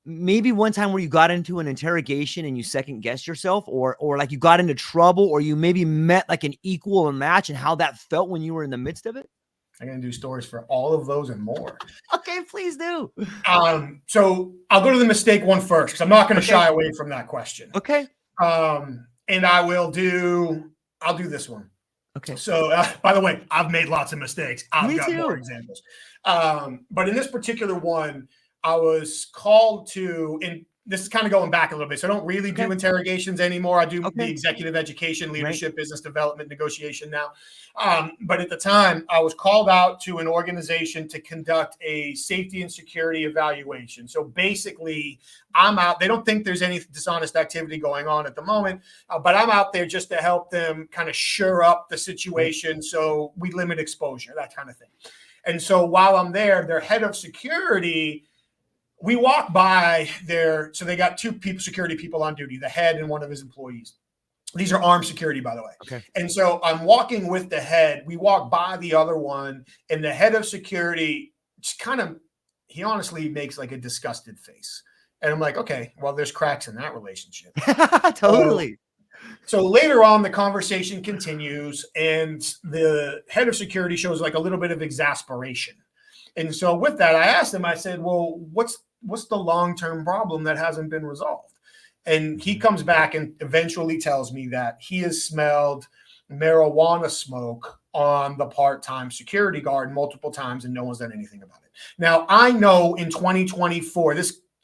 maybe one time where you got into an interrogation and you second guessed yourself, or like you got into trouble, or you maybe met like an equal or match, and how that felt when you were in the midst of it? I'm going to do stories for all of those and more. Okay, please do. So I'll go to the mistake one first, because I'm not going to shy away from that question. Okay. And I'll do this one. Okay. So, by the way, I've made lots of mistakes. I've got more examples. But in this particular one, I was called to, and this is kind of going back a little bit. So I don't really do interrogations anymore. I do the executive education, leadership, business development, negotiation now. But at the time, I was called out to an organization to conduct a safety and security evaluation. So basically, I'm out. They don't think there's any dishonest activity going on at the moment, but I'm out there just to help them kind of shore up the situation so we limit exposure, that kind of thing. And so while I'm there, their head of security, we walk by there. So they got two security people on duty, the head and one of his employees. These are armed security, by the way. Okay. And so I'm walking with the head. We walk by the other one, and the head of security just he honestly makes like a disgusted face. And I'm like, okay, well, there's cracks in that relationship. Totally. So later on, the conversation continues, and the head of security shows like a little bit of exasperation. And so with that, I asked him, I said, well, what's the long-term problem that hasn't been resolved? And he comes back and eventually tells me that he has smelled marijuana smoke on the part-time security guard multiple times, and no one's done anything about it. Now, I know in 2024,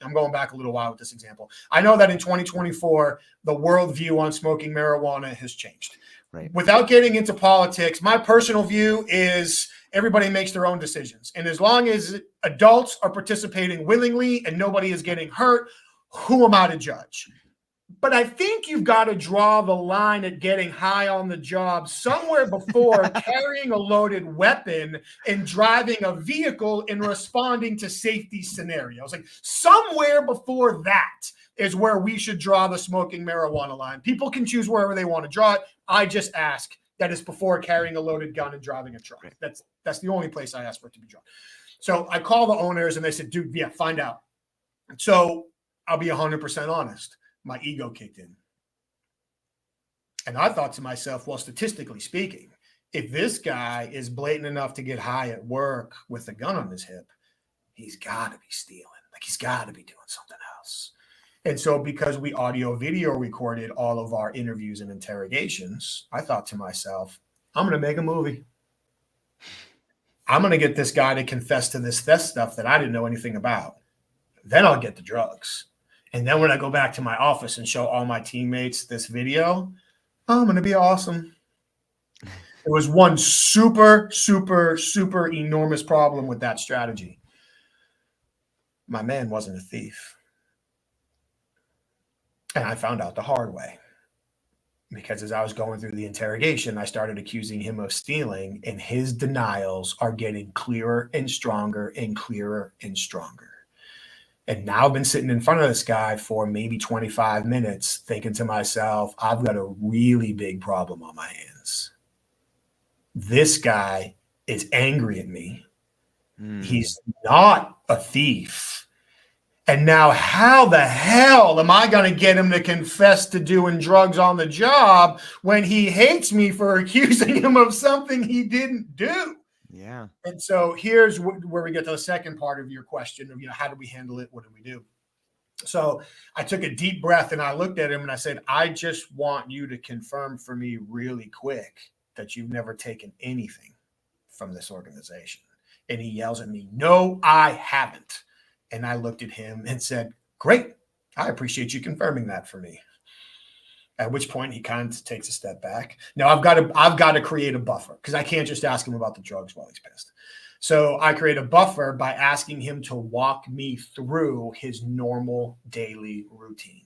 I'm going back a little while with this example. I know that in 2024, the worldview on smoking marijuana has changed. Right. Without getting into politics, my personal view is everybody makes their own decisions. And as long as adults are participating willingly and nobody is getting hurt, who am I to judge? But I think you've got to draw the line at getting high on the job somewhere before carrying a loaded weapon and driving a vehicle and responding to safety scenarios. Like somewhere before that is where we should draw the smoking marijuana line. People can choose wherever they want to draw it. I just ask that it's before carrying a loaded gun and driving a truck. That's the only place I ask for it to be drawn. So I call the owners and they said, dude, yeah, find out. So I'll be 100% honest. My ego kicked in. And I thought to myself, well, statistically speaking, if this guy is blatant enough to get high at work with a gun on his hip, he's got to be stealing. Like he's got to be doing something else. And so because we audio video recorded all of our interviews and interrogations, I thought to myself, I'm going to make a movie. I'm going to get this guy to confess to this theft stuff that I didn't know anything about. Then I'll get the drugs. And then when I go back to my office and show all my teammates this video, I'm going to be awesome. There was one super, super, super enormous problem with that strategy. My man wasn't a thief. And I found out the hard way. Because as I was going through the interrogation, I started accusing him of stealing, and his denials are getting clearer and stronger and clearer and stronger. And now I've been sitting in front of this guy for maybe 25 minutes thinking to myself, I've got a really big problem on my hands. This guy is angry at me. He's not a thief. And now how the hell am I going to get him to confess to doing drugs on the job when he hates me for accusing him of something he didn't do? Yeah. And so here's where we get to the second part of your question of, how do we handle it? What do we do? So I took a deep breath and I looked at him and I said, I just want you to confirm for me really quick that you've never taken anything from this organization. And he yells at me, no, I haven't. And I looked at him and said, great. I appreciate you confirming that for me. At which point he kind of takes a step back. Now I've got to create a buffer because I can't just ask him about the drugs while he's pissed. So I create a buffer by asking him to walk me through his normal daily routine.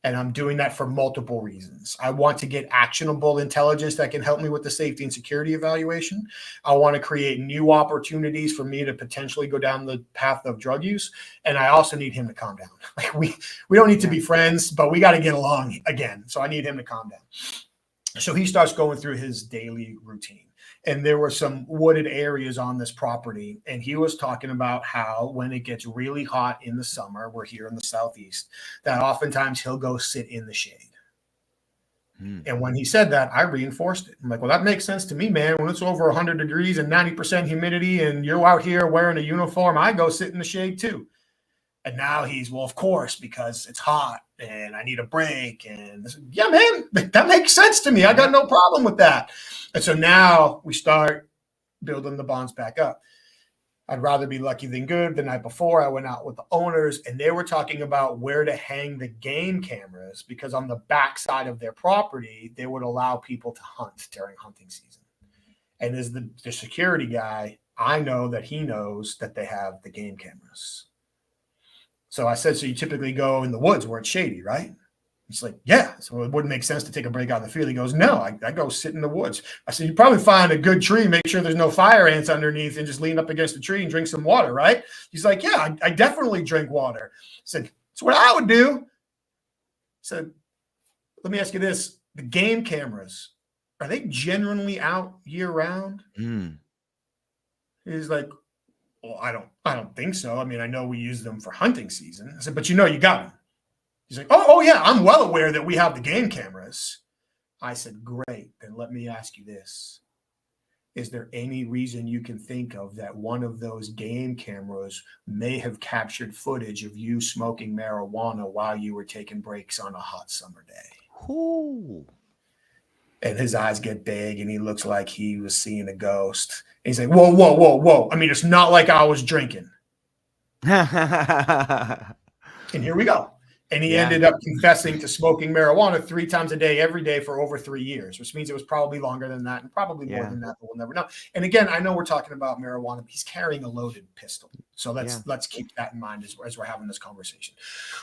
And I'm doing that for multiple reasons. I want to get actionable intelligence that can help me with the safety and security evaluation. I want to create new opportunities for me to potentially go down the path of drug use. And I also need him to calm down. Like we don't need to be friends, but we got to get along again. So I need him to calm down. So he starts going through his daily routine. And there were some wooded areas on this property. And he was talking about how when it gets really hot in the summer, we're here in the Southeast, that oftentimes he'll go sit in the shade. And when he said that, I reinforced it. I'm like, well, that makes sense to me, man. When it's over 100 degrees and 90% humidity and you're out here wearing a uniform, I go sit in the shade too. And now he's, well, of course, because it's hot and I need a break. And yeah, man, that makes sense to me. I got no problem with that. And so now we start building the bonds back up. I'd rather be lucky than good. The night before, I went out with the owners and they were talking about where to hang the game cameras because on the back side of their property, they would allow people to hunt during hunting season. And as the security guy, I know that he knows that they have the game cameras. So I said, so you typically go in the woods where it's shady, right? He's like, yeah. So it wouldn't make sense to take a break out in the field. He goes, no, I go sit in the woods. I said, you probably find a good tree, make sure there's no fire ants underneath and just lean up against the tree and drink some water, right? He's like, yeah, I definitely drink water. I said, that's what I would do. I said, let me ask you this. The game cameras, are they generally out year round? He's like, well, I don't think so. I mean, I know we use them for hunting season. I said, but you got them. He's like, oh yeah, I'm well aware that we have the game cameras. I said, great. Then let me ask you this. Is there any reason you can think of that one of those game cameras may have captured footage of you smoking marijuana while you were taking breaks on a hot summer day? Ooh. And his eyes get big and he looks like he was seeing a ghost. And he's like, whoa. I mean, it's not like I was drinking. And here we go. And he ended up confessing to smoking marijuana 3 times a day, every day for over 3 years, which means it was probably longer than that and probably more than that, but we'll never know. And again, I know we're talking about marijuana, but he's carrying a loaded pistol. So let's keep that in mind as we're having this conversation.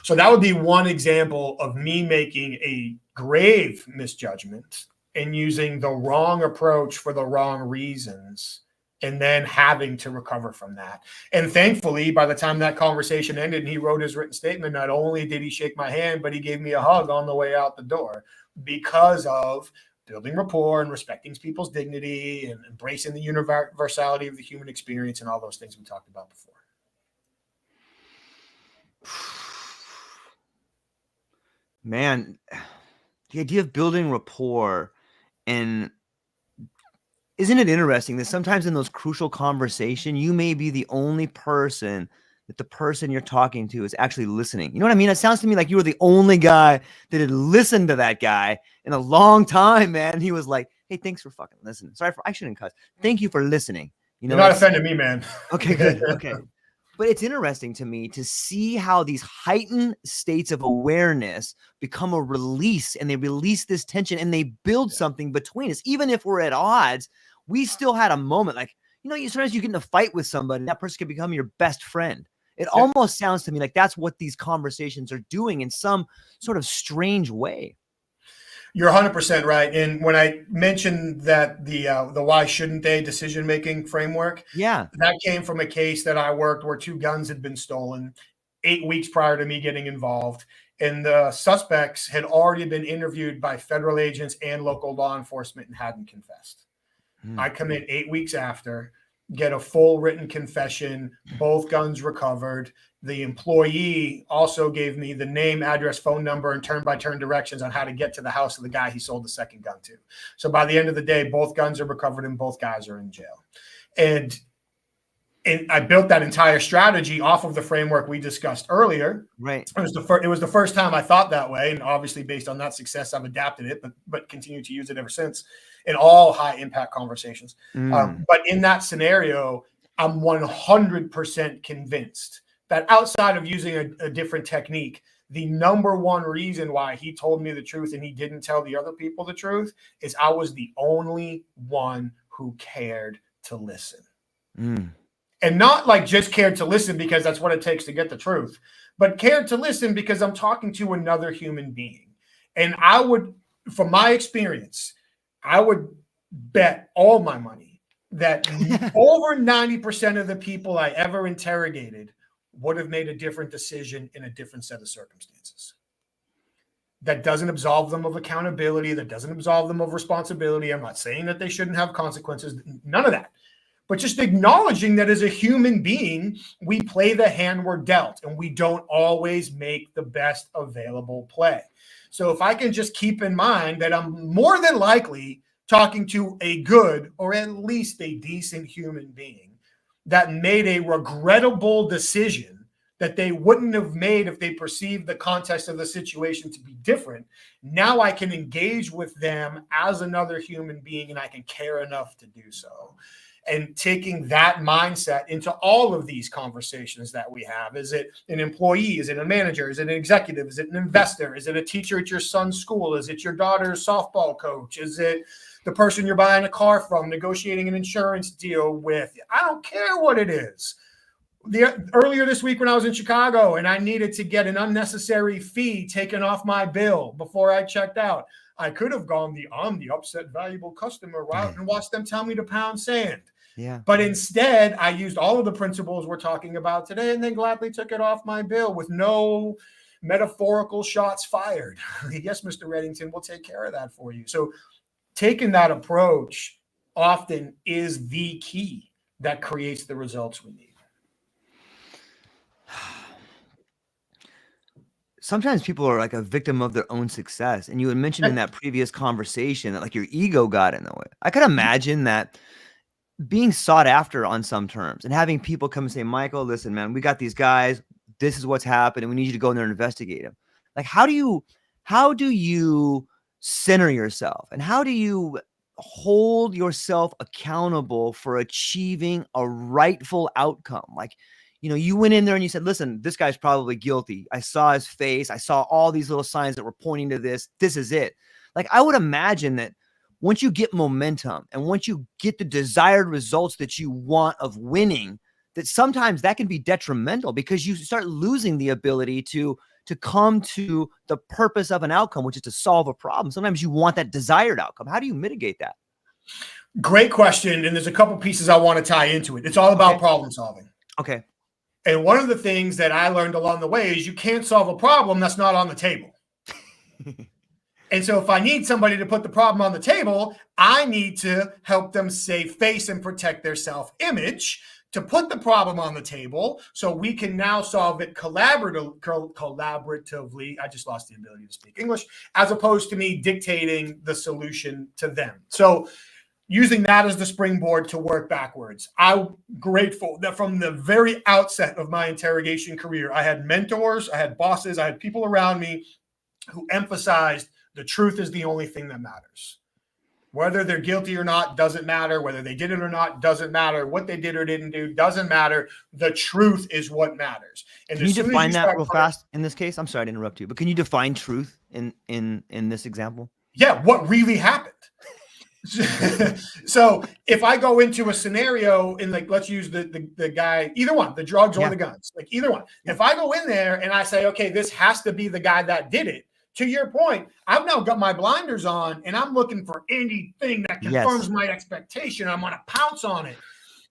So that would be one example of me making a grave misjudgment and using the wrong approach for the wrong reasons and then having to recover from that. And thankfully, by the time that conversation ended and he wrote his written statement, not only did he shake my hand, but he gave me a hug on the way out the door because of building rapport and respecting people's dignity and embracing the universality of the human experience and all those things we talked about before. Man, the idea of building rapport, and isn't it interesting that sometimes in those crucial conversations, you may be the only person that the person you're talking to is actually listening. You know what I mean? It sounds to me like you were the only guy that had listened to that guy in a long time, man. And he was like, hey, thanks for fucking listening. I shouldn't cuss. Thank you for listening. You're not offending me, man. Okay, good. Okay. But it's interesting to me to see how these heightened states of awareness become a release, and they release this tension and they build something between us. Even if we're at odds, we still had a moment. Like, sometimes you get in a fight with somebody, that person can become your best friend. It almost sounds to me like that's what these conversations are doing in some sort of strange way. You're 100% right. And when I mentioned that the why shouldn't they decision-making framework, that came from a case that I worked where 2 guns had been stolen. 8 weeks prior to me getting involved. And the suspects had already been interviewed by federal agents and local law enforcement and hadn't confessed. I come in 8 weeks after, get a full written confession, both guns recovered. The employee also gave me the name, address, phone number, and turn-by-turn directions on how to get to the house of the guy he sold the second gun to. So by the end of the day, both guns are recovered and both guys are in jail. And I built that entire strategy off of the framework we discussed earlier. Right. It was the first time I thought that way, and obviously based on that success, I've adapted it, but continue to use it ever since in all high impact conversations. But in that scenario, I'm 100% convinced that outside of using a different technique, the number one reason why he told me the truth and he didn't tell the other people the truth is I was the only one who cared to listen. And not like just cared to listen because that's what it takes to get the truth, but cared to listen because I'm talking to another human being. And I would, from my experience, I would bet all my money that over 90% of the people I ever interrogated would have made a different decision in a different set of circumstances. That doesn't absolve them of accountability. That doesn't absolve them of responsibility. I'm not saying that they shouldn't have consequences. None of that. But just acknowledging that as a human being, we play the hand we're dealt and we don't always make the best available play. So if I can just keep in mind that I'm more than likely talking to a good or at least a decent human being that made a regrettable decision that they wouldn't have made if they perceived the context of the situation to be different, now I can engage with them as another human being and I can care enough to do so. And taking that mindset into all of these conversations that we have. Is it an employee? Is it a manager? Is it an executive? Is it an investor? Is it a teacher at your son's school? Is it your daughter's softball coach? Is it the person you're buying a car from, negotiating an insurance deal with? I don't care what it is. Earlier this week when I was in Chicago and I needed to get an unnecessary fee taken off my bill before I checked out, I could have gone I'm the upset valuable customer route and watched them tell me to pound sand. Yeah. But instead, I used all of the principles we're talking about today and then gladly took it off my bill with no metaphorical shots fired. Yes, Mr. Reddington, we'll take care of that for you. So taking that approach often is the key that creates the results we need. Sometimes people are like a victim of their own success. And you had mentioned in that previous conversation that like your ego got in the way. I could imagine that being sought after on some terms and having people come and say, Michael, listen, man, we got these guys. This is what's happened. And we need you to go in there and investigate them. Like, how do you center yourself and how do you hold yourself accountable for achieving a rightful outcome? Like, you know, you went in there and you said, listen, this guy's probably guilty. I saw his face. I saw all these little signs that were pointing to this. This is it. Like, I would imagine that once you get momentum and once you get the desired results that you want of winning, that sometimes that can be detrimental because you start losing the ability to come to the purpose of an outcome, which is to solve a problem. Sometimes you want that desired outcome. How do you mitigate that? Great question. And there's a couple pieces I want to tie into it. It's all about problem solving. Okay. And one of the things that I learned along the way is you can't solve a problem that's not on the table. And so if I need somebody to put the problem on the table, I need to help them save face and protect their self-image to put the problem on the table so we can now solve it collaboratively. I just lost the ability to speak English, as opposed to me dictating the solution to them. So using that as the springboard to work backwards. I'm grateful that from the very outset of my interrogation career, I had mentors, I had bosses, I had people around me who emphasized the truth is the only thing that matters. Whether they're guilty or not doesn't matter. Whether they did it or not doesn't matter. What they did or didn't do doesn't matter. The truth is what matters. And can you define that real fast in this case? I'm sorry to interrupt you, but can you define truth in this example? Yeah, what really happened. So if I go into a scenario in, like, let's use the guy, either one, the drugs or the guns, like either one. If I go in there and I say, okay, this has to be the guy that did it, to your point, I've now got my blinders on and I'm looking for anything that confirms my expectation. I'm going to pounce on it.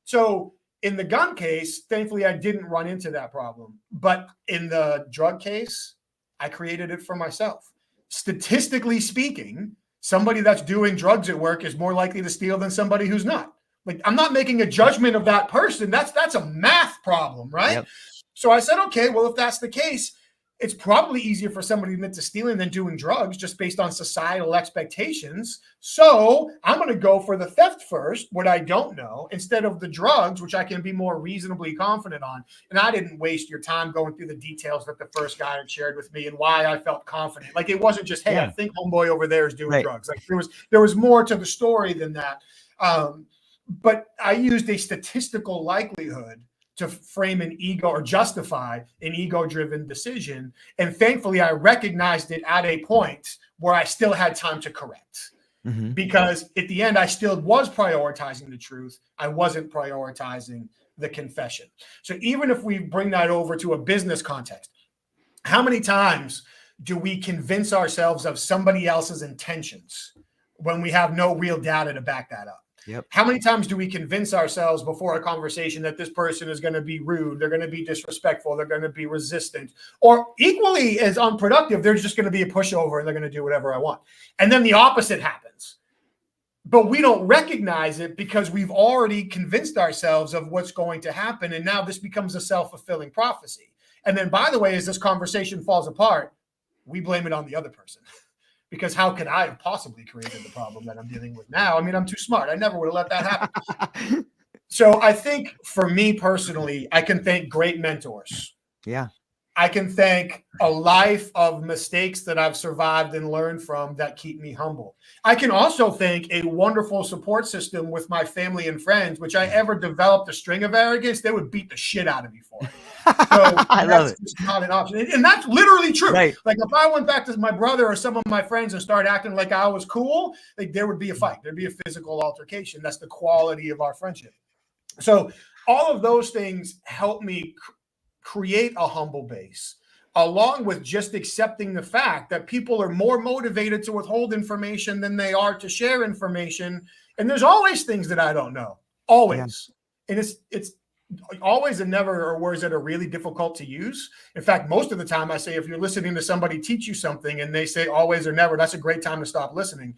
So In the gun case, thankfully, I didn't run into that problem. But in the drug case, I created it for myself. Statistically speaking, somebody that's doing drugs at work is more likely to steal than somebody who's not. Like, I'm not making a judgment of that person. That's a math problem, right? Yep. So I said, okay, well, if that's the case, it's probably easier for somebody to admit to stealing than doing drugs just based on societal expectations. So I'm going to go for the theft first, what I don't know, instead of the drugs, which I can be more reasonably confident on. And I didn't waste your time going through the details that the first guy had shared with me and why I felt confident. Like, it wasn't just, hey, I think homeboy over there is doing drugs. Like, there was more to the story than that. But I used a statistical likelihood to frame an ego or justify an ego-driven decision. And thankfully, I recognized it at a point where I still had time to correct. Mm-hmm. Because at the end, I still was prioritizing the truth. I wasn't prioritizing the confession. So even if we bring that over to a business context, how many times do we convince ourselves of somebody else's intentions when we have no real data to back that up? Yep. How many times do we convince ourselves before a conversation that this person is going to be rude, they're going to be disrespectful, they're going to be resistant, or equally as unproductive, they're just going to be a pushover and they're going to do whatever I want. And then the opposite happens. But we don't recognize it because we've already convinced ourselves of what's going to happen. And now this becomes a self-fulfilling prophecy. And then, by the way, as this conversation falls apart, we blame it on the other person. Because how could I have possibly created the problem that I'm dealing with now? I mean, I'm too smart. I never would have let that happen. So I think for me personally, I can thank great mentors. Yeah. I can thank a life of mistakes that I've survived and learned from that keep me humble. I can also thank a wonderful support system with my family and friends, which I ever developed a string of arrogance, they would beat the shit out of me for it. So I love it. Just not an option. And that's literally true. Right. Like, if I went back to my brother or some of my friends and started acting like I was cool, like, there would be a fight. There'd be a physical altercation. That's the quality of our friendship. So all of those things help me create a humble base, along with just accepting the fact that people are more motivated to withhold information than they are to share information. And there's always things that I don't know. Always. Yeah. And it's always and never are words that are really difficult to use. In fact, most of the time I say, if you're listening to somebody teach you something and they say always or never, that's a great time to stop listening.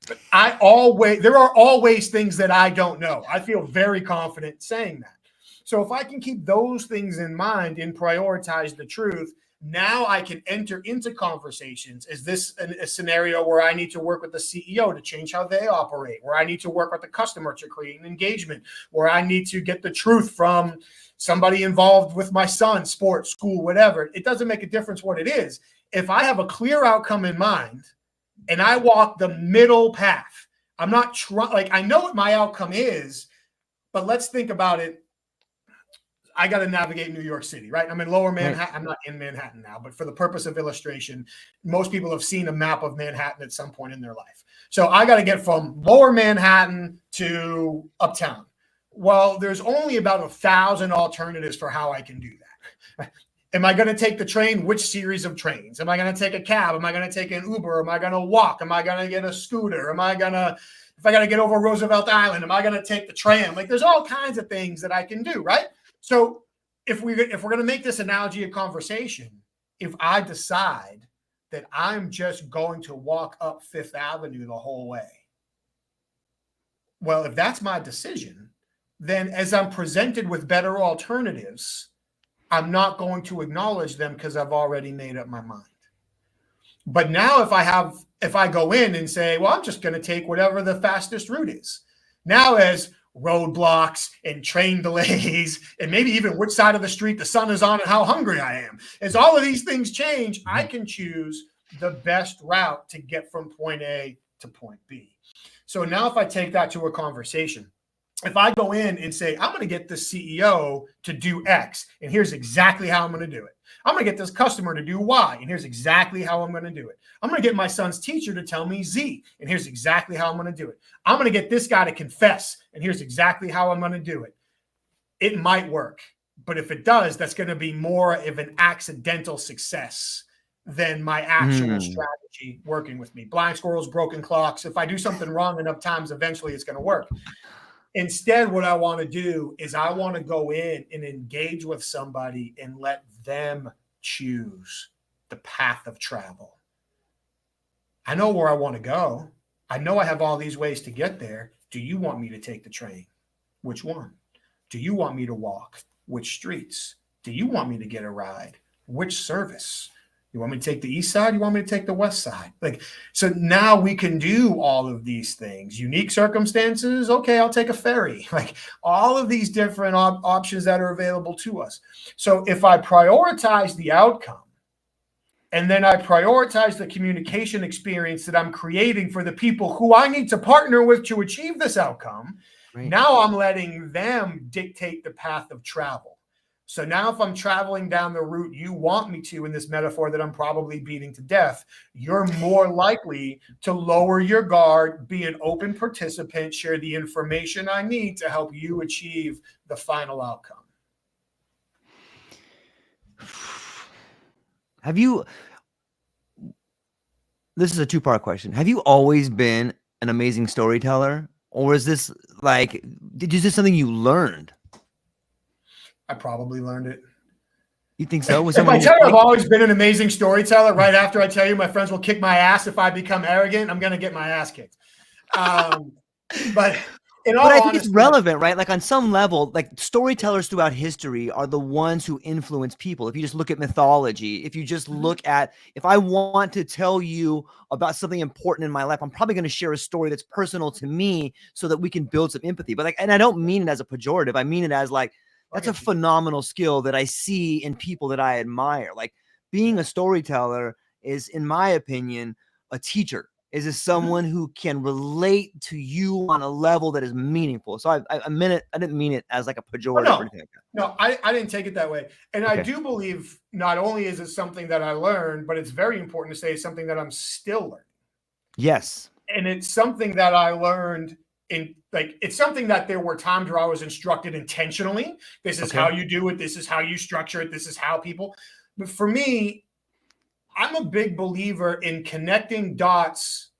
But there are always things that I don't know. I feel very confident saying that. So if I can keep those things in mind and prioritize the truth, now I can enter into conversations. Is this a scenario where I need to work with the CEO to change how they operate, where I need to work with the customer to create an engagement, where I need to get the truth from somebody involved with my son, sports, school, whatever? It doesn't make a difference what it is. If I have a clear outcome in mind and I walk the middle path, I'm not trying, like, I know what my outcome is, but let's think about it. I got to navigate New York City, right? I'm in Lower Manhattan. I'm not in Manhattan now, but for the purpose of illustration, most people have seen a map of Manhattan at some point in their life. So I got to get from Lower Manhattan to Uptown. Well, there's only about 1,000 alternatives for how I can do that. Am I going to take the train? Which series of trains? Am I going to take a cab? Am I going to take an Uber? Am I going to walk? Am I going to get a scooter? If I got to get over Roosevelt Island, am I going to take the tram? Like, there's all kinds of things that I can do, right? So if we're going to make this analogy a conversation, if I decide that I'm just going to walk up Fifth Avenue the whole way, well, if that's my decision, then as I'm presented with better alternatives, I'm not going to acknowledge them because I've already made up my mind. But now if I go in and say, well, I'm just going to take whatever the fastest route is. Now, as roadblocks and train delays, and maybe even which side of the street the sun is on and how hungry I am, as all of these things change, I can choose the best route to get from point A to point B. So now if I take that to a conversation, if I go in and say, I'm going to get the CEO to do X, and here's exactly how I'm going to do it. I'm going to get this customer to do Y, and here's exactly how I'm going to do it. I'm going to get my son's teacher to tell me Z, and here's exactly how I'm going to do it. I'm going to get this guy to confess, and here's exactly how I'm going to do it. It might work, but if it does, that's going to be more of an accidental success than my actual strategy working with me. Blind squirrels, broken clocks. If I do something wrong enough times, eventually it's going to work. Instead, what I want to do is I want to go in and engage with somebody and let them choose the path of travel. I know where I want to go. I know I have all these ways to get there. Do you want me to take the train? Which one? Do you want me to walk? Which streets? Do you want me to get a ride? Which service? You want me to take the east side? You want me to take the west side? Like, so now we can do all of these things. Unique circumstances. Okay, I'll take a ferry. Like all of these different options that are available to us. So if I prioritize the outcome, and then I prioritize the communication experience that I'm creating for the people who I need to partner with to achieve this outcome, now I'm letting them dictate the path of travel. So now if I'm traveling down the route you want me to in this metaphor that I'm probably beating to death, you're more likely to lower your guard, be an open participant, share the information I need to help you achieve the final outcome. This is a two-part question. Have you always been an amazing storyteller? Or is this like, is this something you learned? I probably learned it. You think so? If I tell you I've always been an amazing storyteller, right after I tell you my friends will kick my ass if I become arrogant, I'm going to get my ass kicked. But I think it's relevant, right? Like on some level, like storytellers throughout history are the ones who influence people. If you just look at mythology, if you just look at, if I want to tell you about something important in my life, I'm probably going to share a story that's personal to me so that we can build some empathy. But like, and I don't mean it as a pejorative. I mean it as like, that's a phenomenal skill that I see in people that I admire. Like being a storyteller is, in my opinion, a teacher. Is someone who can relate to you on a level that is meaningful. So I meant it. I didn't mean it as like a pejorative or anything like that. No, I didn't take it that way. And I do believe not only is it something that I learned, but it's very important to say it's something that I'm still learning. Yes. And it's something that I learned it's something that there were times where I was instructed intentionally. This is how you do it. This is how you structure it. This is how people. But for me, I'm a big believer in connecting dots,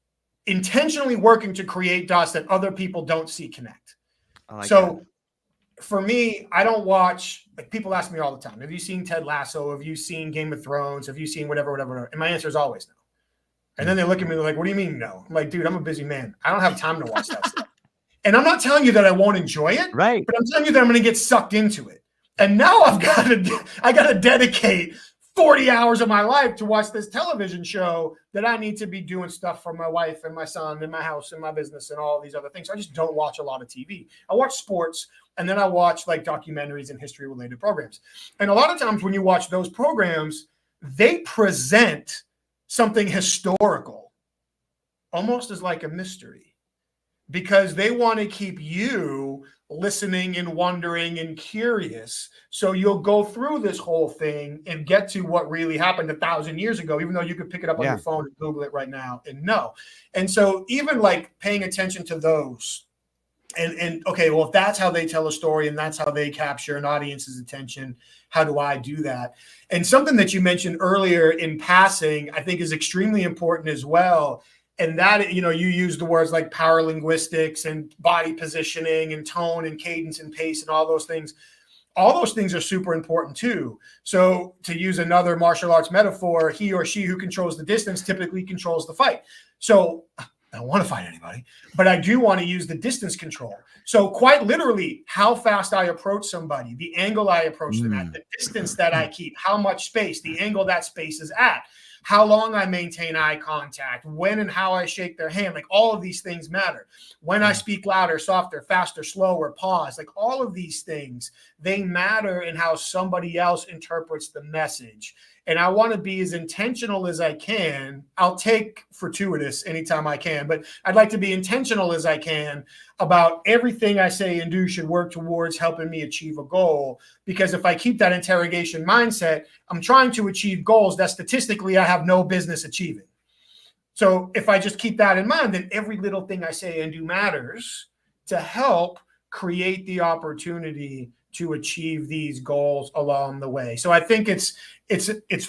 intentionally working to create dots that other people don't see connect. For me, I don't watch, like people ask me all the time, have you seen Ted Lasso? Have you seen Game of Thrones? Have you seen whatever? And my answer is always no. And then they look at me like, what do you mean no? I'm like, dude, I'm a busy man. I don't have time to watch that stuff. And I'm not telling you that I won't enjoy it, right? But I'm telling you that I'm going to get sucked into it. And now I got to dedicate 40 hours of my life to watch this television show that I need to be doing stuff for my wife and my son and my house and my business and all these other things. I just don't watch a lot of TV. I watch sports and then I watch like documentaries and history related programs. And a lot of times when you watch those programs, they present something historical almost as like a mystery because they want to keep you listening and wondering and curious. So you'll go through this whole thing and get to what really happened 1,000 years ago, even though you could pick it up on your phone and Google it right now and know. And so even like paying attention to those and okay, well, if that's how they tell a story and that's how they capture an audience's attention, how do I do that? And something that you mentioned earlier in passing, I think is extremely important as well. And that, you use the words like power linguistics and body positioning and tone and cadence and pace and all those things. All those things are super important too. So to use another martial arts metaphor, he or she who controls the distance typically controls the fight. So I don't want to fight anybody, but I do want to use the distance control. So quite literally, how fast I approach somebody, the angle I approach them at, the distance that I keep, how much space, the angle that space is at, how long I maintain eye contact, when and how I shake their hand, like all of these things matter. When I speak louder, softer, faster, slower, pause, like all of these things, they matter in how somebody else interprets the message. And I want to be as intentional as I can. I'll take fortuitous anytime I can, but I'd like to be intentional as I can about everything I say and do should work towards helping me achieve a goal. Because if I keep that interrogation mindset, I'm trying to achieve goals that statistically I have no business achieving. So if I just keep that in mind, then every little thing I say and do matters to help create the opportunity to achieve these goals along the way. So I think it's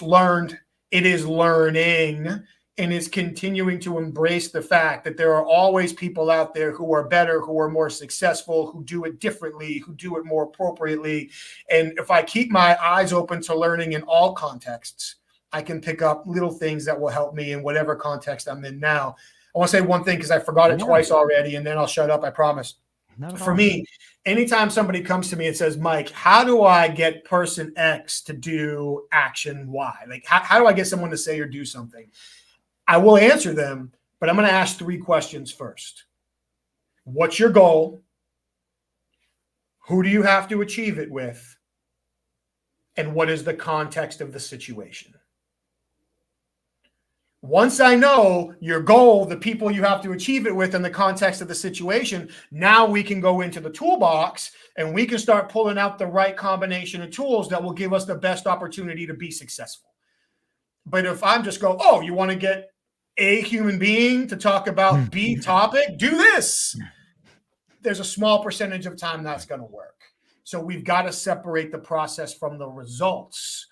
learned, it is learning, and is continuing to embrace the fact that there are always people out there who are better, who are more successful, who do it differently, who do it more appropriately. And if I keep my eyes open to learning in all contexts, I can pick up little things that will help me in whatever context I'm in now. I want to say one thing because I forgot it twice already, and then I'll shut up, I promise. For me, anytime somebody comes to me and says, Mike, how do I get person X to do action Y? Like, how do I get someone to say or do something? I will answer them, but I'm going to ask 3 questions first. What's your goal? Who do you have to achieve it with? And what is the context of the situation? Once I know your goal, the people you have to achieve it with, and the context of the situation, now we can go into the toolbox and we can start pulling out the right combination of tools that will give us the best opportunity to be successful. But if I'm just go, oh, you want to get a human being to talk about B topic, do this. There's a small percentage of time that's going to work. So we've got to separate the process from the results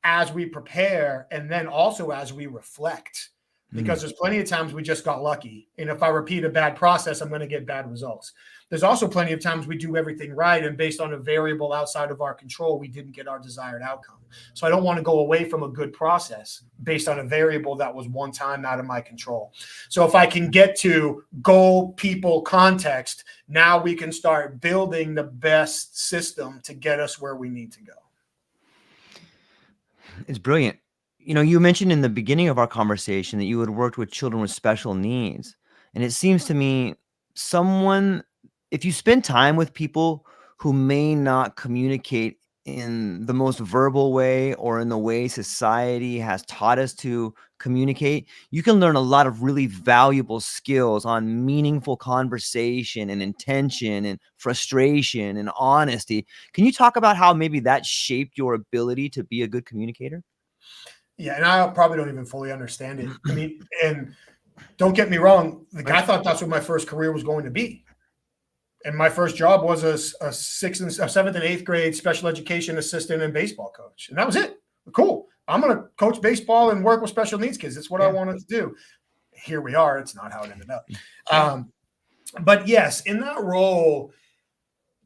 as we prepare, and then also as we reflect, because there's plenty of times we just got lucky. And if I repeat a bad process, I'm going to get bad results. There's also plenty of times we do everything right, and based on a variable outside of our control, we didn't get our desired outcome. So I don't want to go away from a good process based on a variable that was one time out of my control. So if I can get to goal, people, context, now we can start building the best system to get us where we need to go. It's brilliant. You know, you mentioned in the beginning of our conversation that you had worked with children with special needs. And it seems to me if you spend time with people who may not communicate in the most verbal way or in the way society has taught us to communicate, you can learn a lot of really valuable skills on meaningful conversation and intention and frustration and honesty. Can you talk about how maybe that shaped your ability to be a good communicator? Yeah, and I probably don't even fully understand it. I mean, and don't get me wrong, I thought that's what my first career was going to be. And my first job was a 7th and 8th grade special education assistant and baseball coach. And that was it. Cool. I'm going to coach baseball and work with special needs kids. It's what I wanted to do. Here we are. It's not how it ended up. But yes, in that role,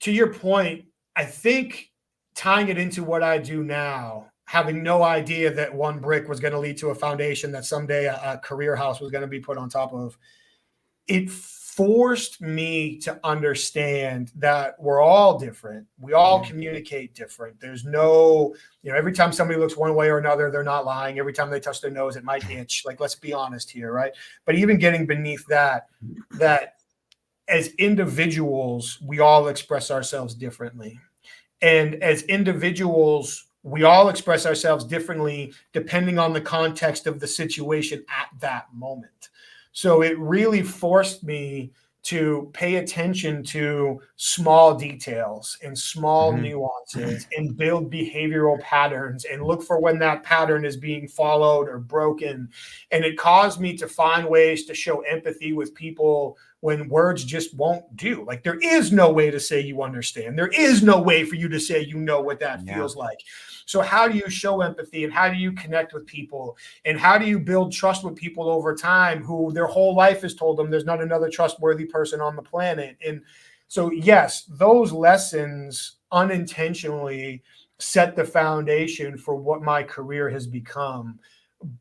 to your point, I think tying it into what I do now, having no idea that one brick was going to lead to a foundation that someday a career house was going to be put on top of, it forced me to understand that we're all different. We all communicate different. There's no, every time somebody looks one way or another, they're not lying. Every time they touch their nose, it might itch. Like, let's be honest here, right? But even getting beneath that as individuals, we all express ourselves differently. And as individuals, we all express ourselves differently depending on the context of the situation at that moment. So it really forced me to pay attention to small details and small nuances and build behavioral patterns and look for when that pattern is being followed or broken. And it caused me to find ways to show empathy with people when words just won't do. Like, there is no way to say you understand. There is no way for you to say you know what that feels like. So how do you show empathy, and how do you connect with people, and how do you build trust with people over time who their whole life has told them there's not another trustworthy person on the planet? And so, yes, those lessons unintentionally set the foundation for what my career has become.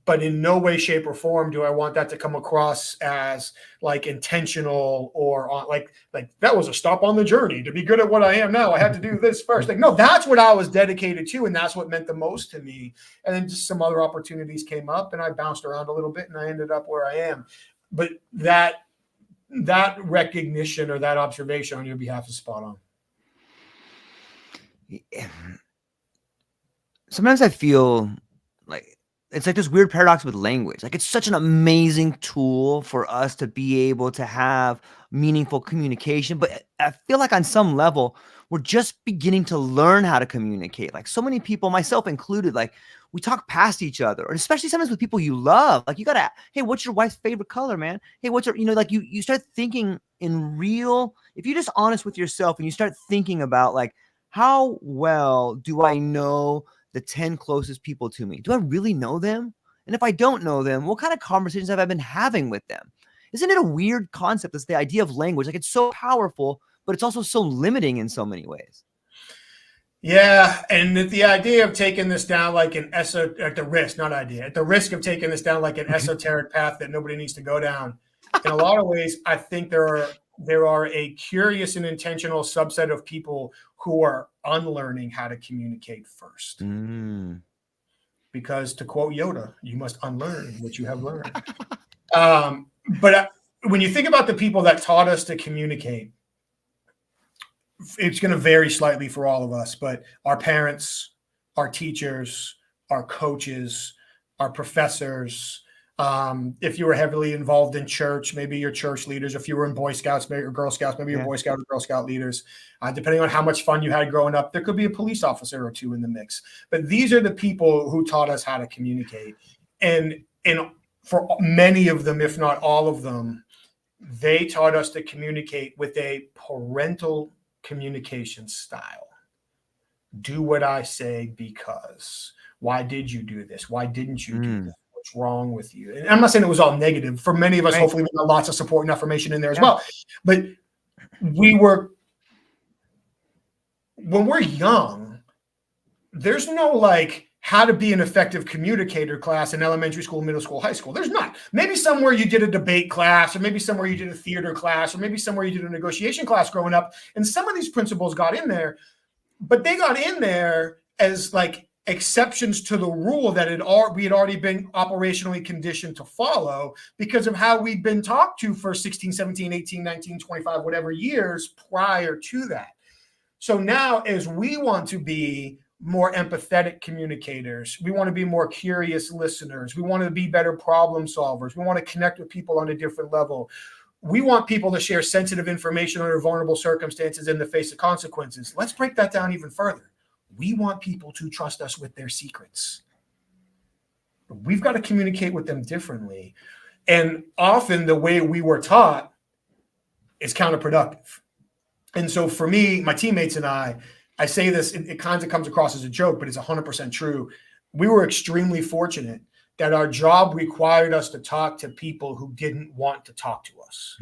But in no way, shape, or form do I want that to come across as like intentional or like that was a stop on the journey. To be good at what I am now, I had to do this first. Like, no, that's what I was dedicated to, and that's what meant the most to me. And then just some other opportunities came up, and I bounced around a little bit, and I ended up where I am. But that recognition or that observation on your behalf is spot on. Sometimes I feel like it's like this weird paradox with language. Like, it's such an amazing tool for us to be able to have meaningful communication. But I feel like on some level, we're just beginning to learn how to communicate. Like, so many people, myself included, like, we talk past each other, and especially sometimes with people you love. Like, you got to, hey, what's your wife's favorite color, man? Hey, what's your, like you start thinking in real, if you're just honest with yourself and you start thinking about like, how well do I know the 10 closest people to me? Do I really know them? And if I don't know them, what kind of conversations have I been having with them? Isn't it a weird concept? That's the idea of language. Like, it's so powerful, but it's also so limiting in so many ways. Yeah, and the idea of taking this down like an at the risk, not idea, at the risk of taking this down like an esoteric path that nobody needs to go down. In a lot of ways, I think there are a curious and intentional subset of people who are unlearning how to communicate first. Because to quote Yoda, you must unlearn what you have learned. But when you think about the people that taught us to communicate, it's going to vary slightly for all of us, but our parents, our teachers, our coaches, our professors, if you were heavily involved in church, maybe your church leaders. If you were in Boy Scouts, maybe or Girl Scouts, maybe your Boy Scout or Girl Scout leaders. Depending on how much fun you had growing up, there could be a police officer or two in the mix. But these are the people who taught us how to communicate. And for many of them, if not all of them, they taught us to communicate with a parental communication style. Do what I say because. Why did you do this? Why didn't you do that? What's wrong with you? And I'm not saying it was all negative. For many of us, hopefully, we got lots of support and affirmation in there as well. But when we're young, there's no like how to be an effective communicator class in elementary school, middle school, high school. There's not. Maybe somewhere you did a debate class, or maybe somewhere you did a theater class, or maybe somewhere you did a negotiation class growing up. And some of these principles got in there, but they got in there as like exceptions to the rule that we had already been operationally conditioned to follow because of how we'd been talked to for 16, 17, 18, 19, 25, whatever years prior to that. So now as we want to be more empathetic communicators, we want to be more curious listeners, we want to be better problem solvers, we want to connect with people on a different level. We want people to share sensitive information under vulnerable circumstances in the face of consequences. Let's break that down even further. We want people to trust us with their secrets. We've got to communicate with them differently. And often the way we were taught is counterproductive. And so for me, my teammates and I say this, it kind of comes across as a joke, but it's 100% true. We were extremely fortunate that our job required us to talk to people who didn't want to talk to us.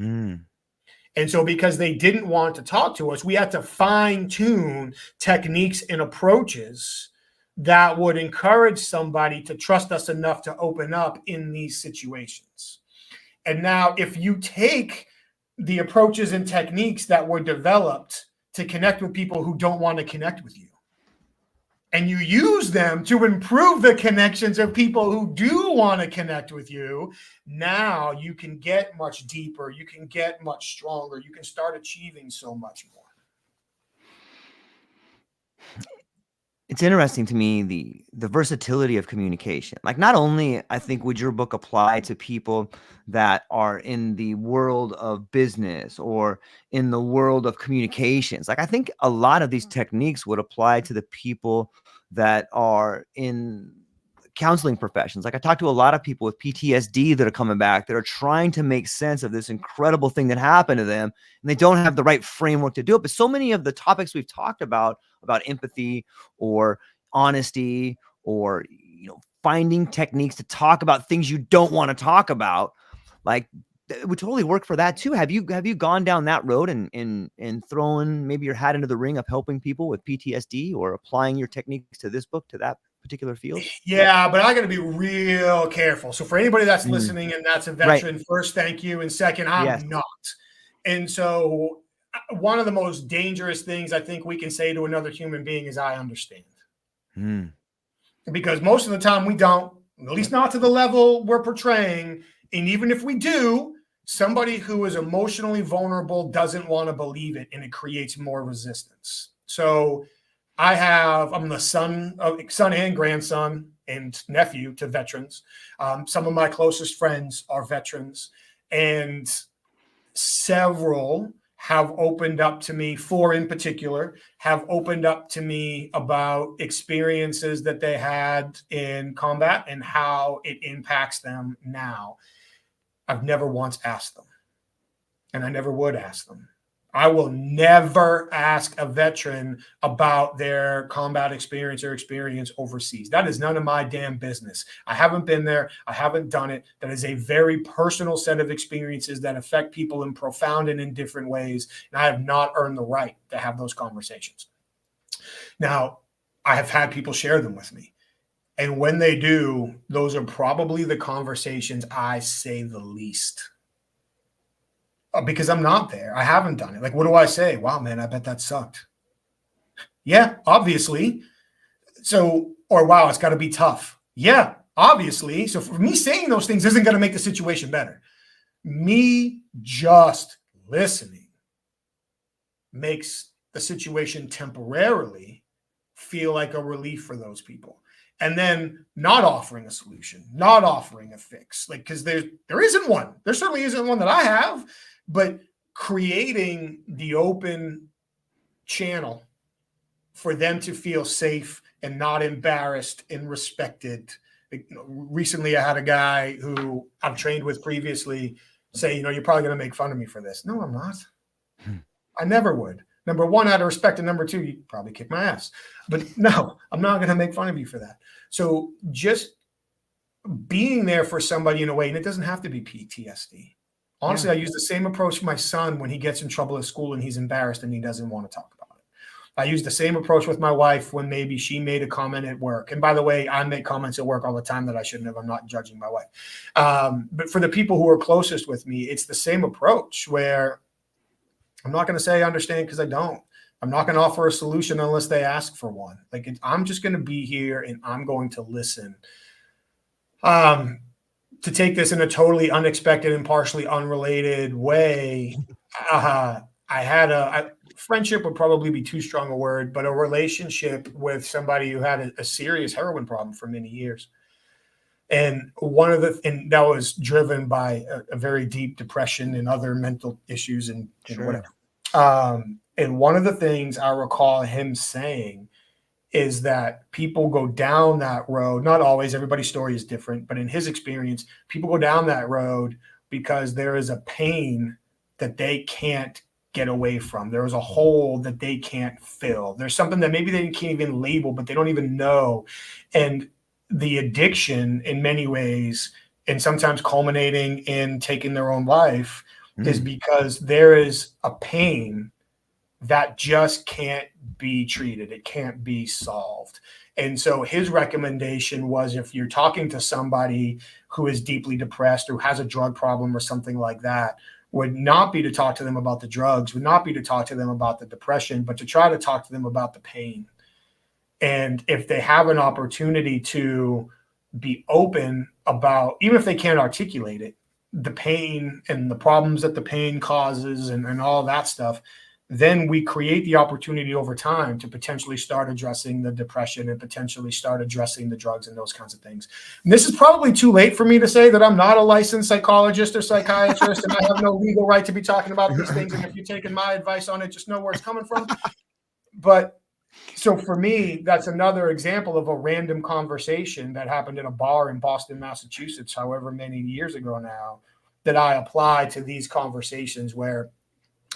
And so because they didn't want to talk to us, we had to fine-tune techniques and approaches that would encourage somebody to trust us enough to open up in these situations. And now if you take the approaches and techniques that were developed to connect with people who don't want to connect with you, and you use them to improve the connections of people who do want to connect with you, now you can get much deeper, you can get much stronger, you can start achieving so much more. It's interesting to me, the versatility of communication. Like, not only, I think, would your book apply to people that are in the world of business or in the world of communications. Like, I think a lot of these techniques would apply to the people that are in counseling professions. Like, I talk to a lot of people with PTSD that are coming back, that are trying to make sense of this incredible thing that happened to them, and they don't have the right framework to do it. But so many of the topics we've talked about empathy or honesty or, finding techniques to talk about things you don't want to talk about, like, it would totally work for that too. Have you gone down that road and thrown maybe your hat into the ring of helping people with PTSD or applying your techniques to this book, to that particular field? Yeah, but I got to be real careful. So for anybody that's listening and that's a veteran, first, thank you. And second, I'm not. And so one of the most dangerous things I think we can say to another human being is, I understand. Because most of the time we don't, at least not to the level we're portraying. And even if we do, somebody who is emotionally vulnerable doesn't want to believe it, and it creates more resistance. So I'm the son and grandson and nephew to veterans. Some of my closest friends are veterans, and several have opened up to me, 4 in particular, have opened up to me about experiences that they had in combat and how it impacts them now. I've never once asked them, and I never would ask them, I will never ask a veteran about their combat experience or experience overseas. That is none of my damn business. I haven't been there. I haven't done it. That is a very personal set of experiences that affect people in profound and in different ways. And I have not earned the right to have those conversations. Now, I have had people share them with me. And when they do, those are probably the conversations I say the least. Because I'm not there. I haven't done it. Like, what do I say? Wow, man, I bet that sucked. Yeah, obviously. So, or wow, it's got to be tough. Yeah, obviously. So for me saying those things isn't going to make the situation better. Me just listening makes the situation temporarily feel like a relief for those people. And then not offering a solution, not offering a fix, like, because there isn't one. There certainly isn't one that I have. But creating the open channel for them to feel safe and not embarrassed and respected. Recently, I had a guy who I've trained with previously say, you're probably going to make fun of me for this. No, I'm not. I never would. Number one, out of respect. And number two, you'd probably kick my ass. But no, I'm not going to make fun of you for that. So just being there for somebody in a way, and it doesn't have to be PTSD. Honestly, yeah. I use the same approach for my son when he gets in trouble at school and he's embarrassed and he doesn't want to talk about it. I use the same approach with my wife when maybe she made a comment at work. And by the way, I make comments at work all the time that I shouldn't have. I'm not judging my wife. But for the people who are closest with me, it's the same approach where I'm not going to say I understand because I don't. I'm not going to offer a solution unless they ask for one. Like, I'm just going to be here and I'm going to listen. To take this in a totally unexpected and partially unrelated way, I had a friendship would probably be too strong a word, but a relationship with somebody who had a serious heroin problem for many years. And and that was driven by a very deep depression and other mental issues and whatever. And one of the things I recall him saying is that people go down that road. Not always, everybody's story is different, but in his experience, people go down that road because there is a pain that they can't get away from. There is a hole that they can't fill. There's something that maybe they can't even label, but they don't even know. And the addiction in many ways, and sometimes culminating in taking their own life, is because there is a pain that just can't be treated. It can't be solved. And so his recommendation was, if you're talking to somebody who is deeply depressed or has a drug problem or something like that, would not be to talk to them about the drugs, would not be to talk to them about the depression, but to try to talk to them about the pain. And if they have an opportunity to be open about, even if they can't articulate it, the pain and the problems that the pain causes and all that stuff, then we create the opportunity over time to potentially start addressing the depression and potentially start addressing the drugs and those kinds of things. And this is probably too late for me to say that I'm not a licensed psychologist or psychiatrist and I have no legal right to be talking about these things. And if you're taking my advice on it, just know where it's coming from. But so for me, that's another example of a random conversation that happened in a bar in Boston, Massachusetts, however many years ago now, that I apply to these conversations where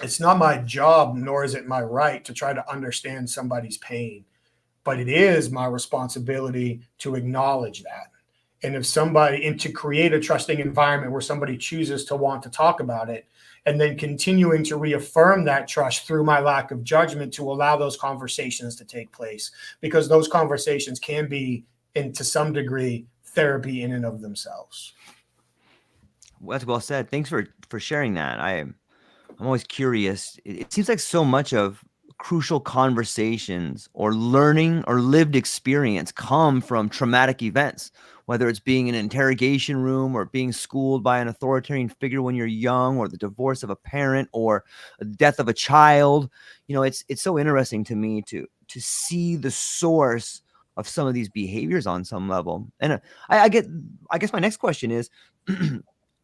it's not my job, nor is it my right to try to understand somebody's pain, but it is my responsibility to acknowledge that. And and to create a trusting environment where somebody chooses to want to talk about it, and then continuing to reaffirm that trust through my lack of judgment to allow those conversations to take place, because those conversations can be, and to some degree, therapy in and of themselves. Well, that's well said. Thanks for sharing that. I'm always curious. It seems like so much of crucial conversations or learning or lived experience come from traumatic events, whether it's being in an interrogation room or being schooled by an authoritarian figure when you're young, or the divorce of a parent or the death of a child. It's so interesting to me to see the source of some of these behaviors on some level. And I guess my next question is,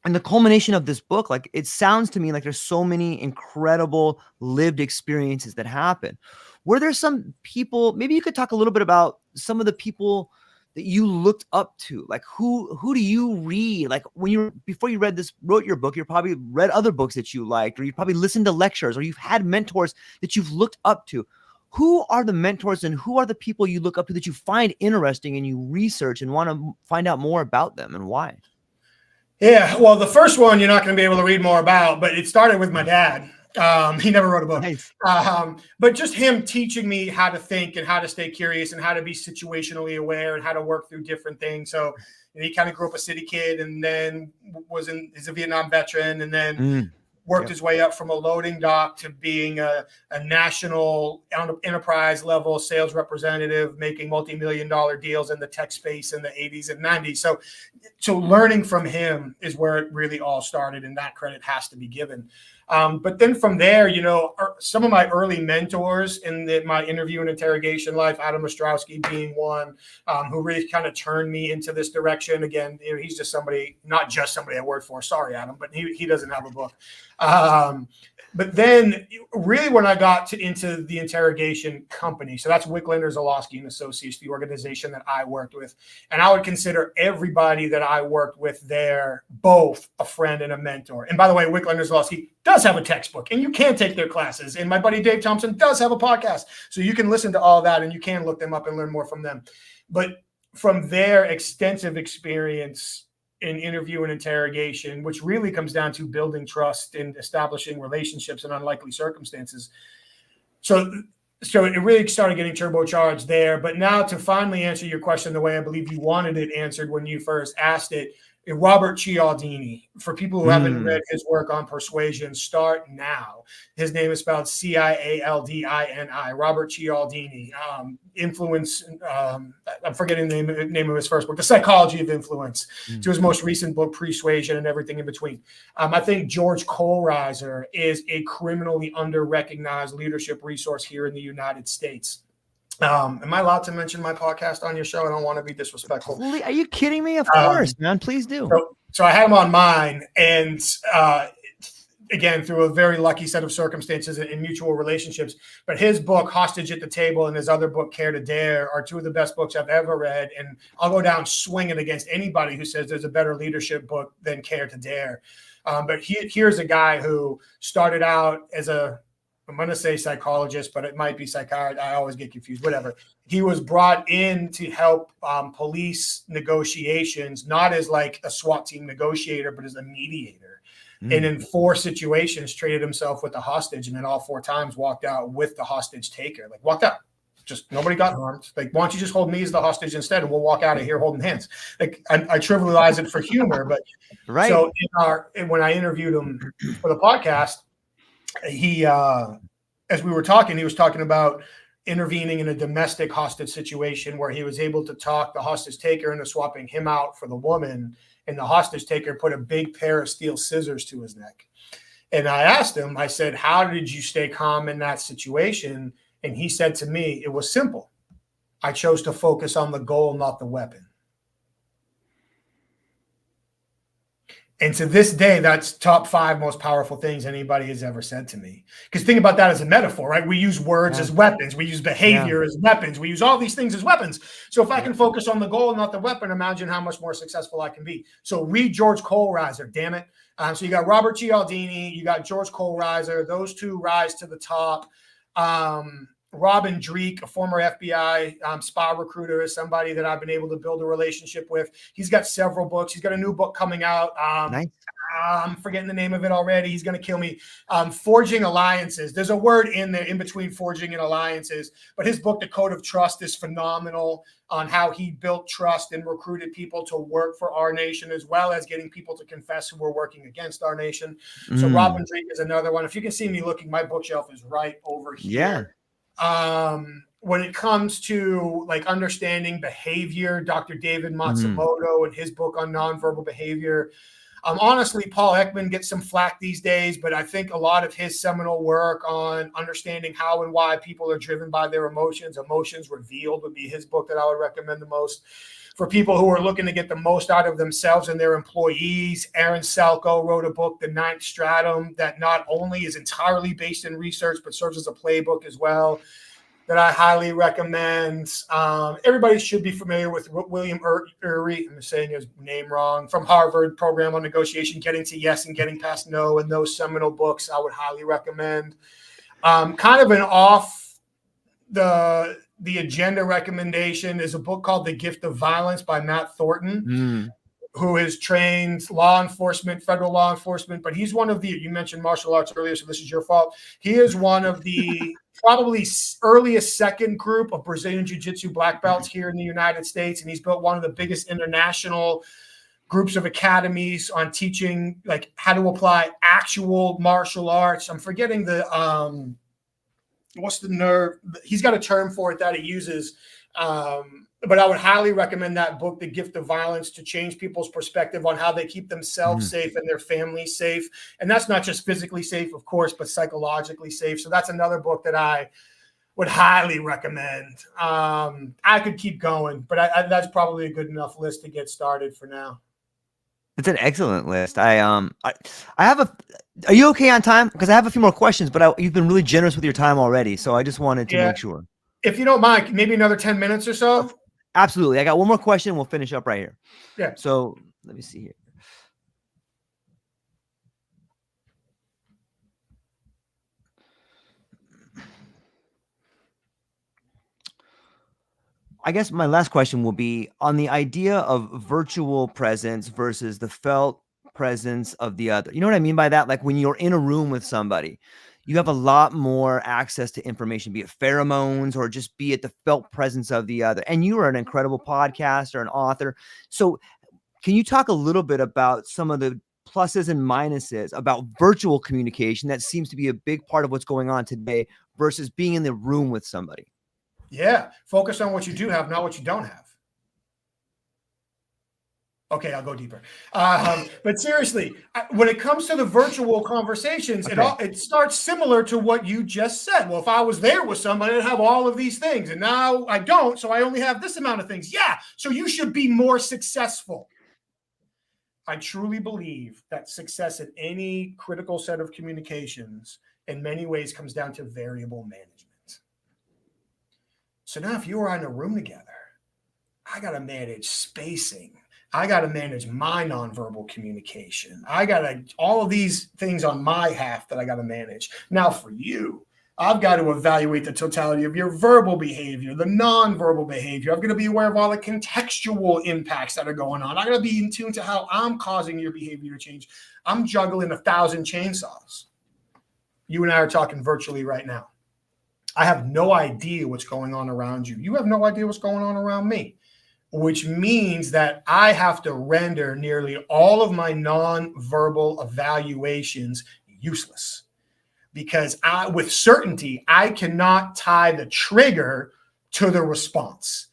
and the culmination of this book, like, it sounds to me like there's so many incredible lived experiences that happen. Were there some people, maybe you could talk a little bit about some of the people that you looked up to? Like who do you read? Like before you wrote your book, you probably read other books that you liked, or you probably listened to lectures, or you've had mentors that you've looked up to. Who are the mentors and who are the people you look up to that you find interesting and you research and want to find out more about them, and why? Yeah, well, the first one you're not going to be able to read more about, but it started with my dad. He never wrote a book. Nice. But just him teaching me how to think and how to stay curious and how to be situationally aware and how to work through different things. So he kind of grew up a city kid and then he's a Vietnam veteran, and then worked his way up from a loading dock to being a national enterprise level sales representative, making multi-million-dollar deals in the tech space in the 80s and 90s. So learning from him is where it really all started, and that credit has to be given. But then from there, some of my early mentors in my interview and interrogation life, Adam Ostrowski being one, who really kind of turned me into this direction. Again, he's just not just somebody I worked for. Sorry, Adam, but he doesn't have a book. But then really when I got into the interrogation company, so that's Wicklander, Zalowski and Associates, the organization that I worked with. And I would consider everybody that I worked with there both a friend and a mentor. And by the way, Wicklander, Zalowski does have a textbook and you can take their classes. And my buddy Dave Thompson does have a podcast. So you can listen to all that and you can look them up and learn more from them. But from their extensive experience in interview and interrogation, which really comes down to building trust and establishing relationships in unlikely circumstances. So it really started getting turbocharged there. But now to finally answer your question the way I believe you wanted it answered when you first asked it, Robert Cialdini. For people who haven't read his work on persuasion, start now. His name is spelled Cialdini. Robert Cialdini. Influence. I'm forgetting the name of his first book, The Psychology of Influence, to his most recent book, Persuasion and everything in between. I think George Kohlreiser is a criminally under-recognized leadership resource here in the United States. Am I allowed to mention my podcast on your show? I don't want to be disrespectful. Are you kidding me? Of course, man. Please do. So I had him on mine, and again, through a very lucky set of circumstances and mutual relationships. But his book, Hostage at the Table, and his other book, Care to Dare, are two of the best books I've ever read. And I'll go down swinging against anybody who says there's a better leadership book than Care to Dare. But here's a guy who started out as I'm going to say psychologist, but it might be psychiatrist. I always get confused, whatever. He was brought in to help police negotiations, not as like a SWAT team negotiator, but as a mediator. And in 4 situations, traded himself with the hostage. And then all 4 times walked out with the hostage taker, like walked out. Just nobody got harmed. Like, why don't you just hold me as the hostage instead, and we'll walk out of here holding hands. Like, I trivialize it for humor, but right. So when I interviewed him for the podcast, he, as we were talking, he was talking about intervening in a domestic hostage situation where he was able to talk the hostage taker into swapping him out for the woman, and the hostage taker put a big pair of steel scissors to his neck. And I asked him, I said, how did you stay calm in that situation? And he said to me, it was simple. I chose to focus on the goal, not the weapon. And to this day, that's top 5 most powerful things anybody has ever said to me. Because think about that as a metaphor, right? We use words as weapons. We use behavior as weapons. We use all these things as weapons. So if I can focus on the goal, not the weapon, imagine how much more successful I can be. So read George Kohlreiser, damn it. So you got Robert Cialdini, you got George Kohlreiser. Those 2 rise to the top. Robin Dreek, a former FBI spy recruiter, is somebody that I've been able to build a relationship with. He's got several books. He's got a new book coming out. Nice. I'm forgetting the name of it already. He's going to kill me. Forging Alliances. There's a word in there in between forging and alliances. But his book, The Code of Trust, is phenomenal on how he built trust and recruited people to work for our nation, as well as getting people to confess who were working against our nation. So Robin Dreek is another one. If you can see me looking, my bookshelf is right over here. Yeah. When it comes to like understanding behavior, Dr. David Matsumoto and his book on nonverbal behavior. Honestly, Paul Ekman gets some flack these days, but I think a lot of his seminal work on understanding how and why people are driven by their emotions, Emotions Revealed, would be his book that I would recommend the most. For people who are looking to get the most out of themselves and their employees, Aaron Salko wrote a book, The Ninth Stratum, that not only is entirely based in research, but serves as a playbook as well. that I highly recommend. Everybody should be familiar with William Ury. I'm saying his name wrong. From Harvard, Program on Negotiation, Getting to Yes and Getting Past No, and those seminal books I would highly recommend. Kind of an off the agenda recommendation is a book called The Gift of Violence by Matt Thornton, who is trained law enforcement, federal law enforcement, but he's one of the, you mentioned martial arts earlier, so this is your fault. He is one of the probably earliest second group of Brazilian Jiu-Jitsu black belts here in the United States, and he's built one of the biggest international groups of academies on teaching like how to apply actual martial arts. I'm forgetting the what's the nerve? He's got a term for it that he uses. But I would highly recommend that book, The Gift of Violence, to change people's perspective on how they keep themselves safe and their families safe. And that's not just physically safe, of course, but psychologically safe. So that's another book that I would highly recommend. I could keep going, but that's probably a good enough list to get started for now. It's an excellent list. I have a. Are you okay on time? Because I have a few more questions, but you've been really generous with your time already, so I just wanted to make sure. If you don't mind, maybe another 10 minutes or so. Absolutely. I got one more question. We'll finish up right here. Yeah. So let me see here. I guess my last question will be on the idea of virtual presence versus the felt presence of the other. You know what I mean by that? Like when you're in a room with somebody, you have a lot more access to information, be it pheromones or just be it the felt presence of the other. And you are an incredible podcaster, an author. So can you talk a little bit about some of the pluses and minuses about virtual communication that seems to be a big part of what's going on today versus being in the room with somebody? Yeah. Focus on what you do have, not what you don't have. Okay, I'll go deeper. But seriously, when it comes to the virtual conversations, it starts similar to what you just said. Well, if I was there with somebody, I'd have all of these things. And now I don't, so I only have this amount of things. Yeah, so you should be more successful. I truly believe that success in any critical set of communications in many ways comes down to variable management. So now if you are in a room together, I got to manage spacing. I got to manage my nonverbal communication. I got to, all of these things on my half that I got to manage. Now for you, I've got to evaluate the totality of your verbal behavior, the nonverbal behavior. I'm going to be aware of all the contextual impacts that are going on. I got to be in tune to how I'm causing your behavior to change. I'm juggling 1,000 chainsaws. You and I are talking virtually right now. I have no idea what's going on around you. You have no idea what's going on around me, which means that I have to render nearly all of my nonverbal evaluations useless because with certainty, I cannot tie the trigger to the response.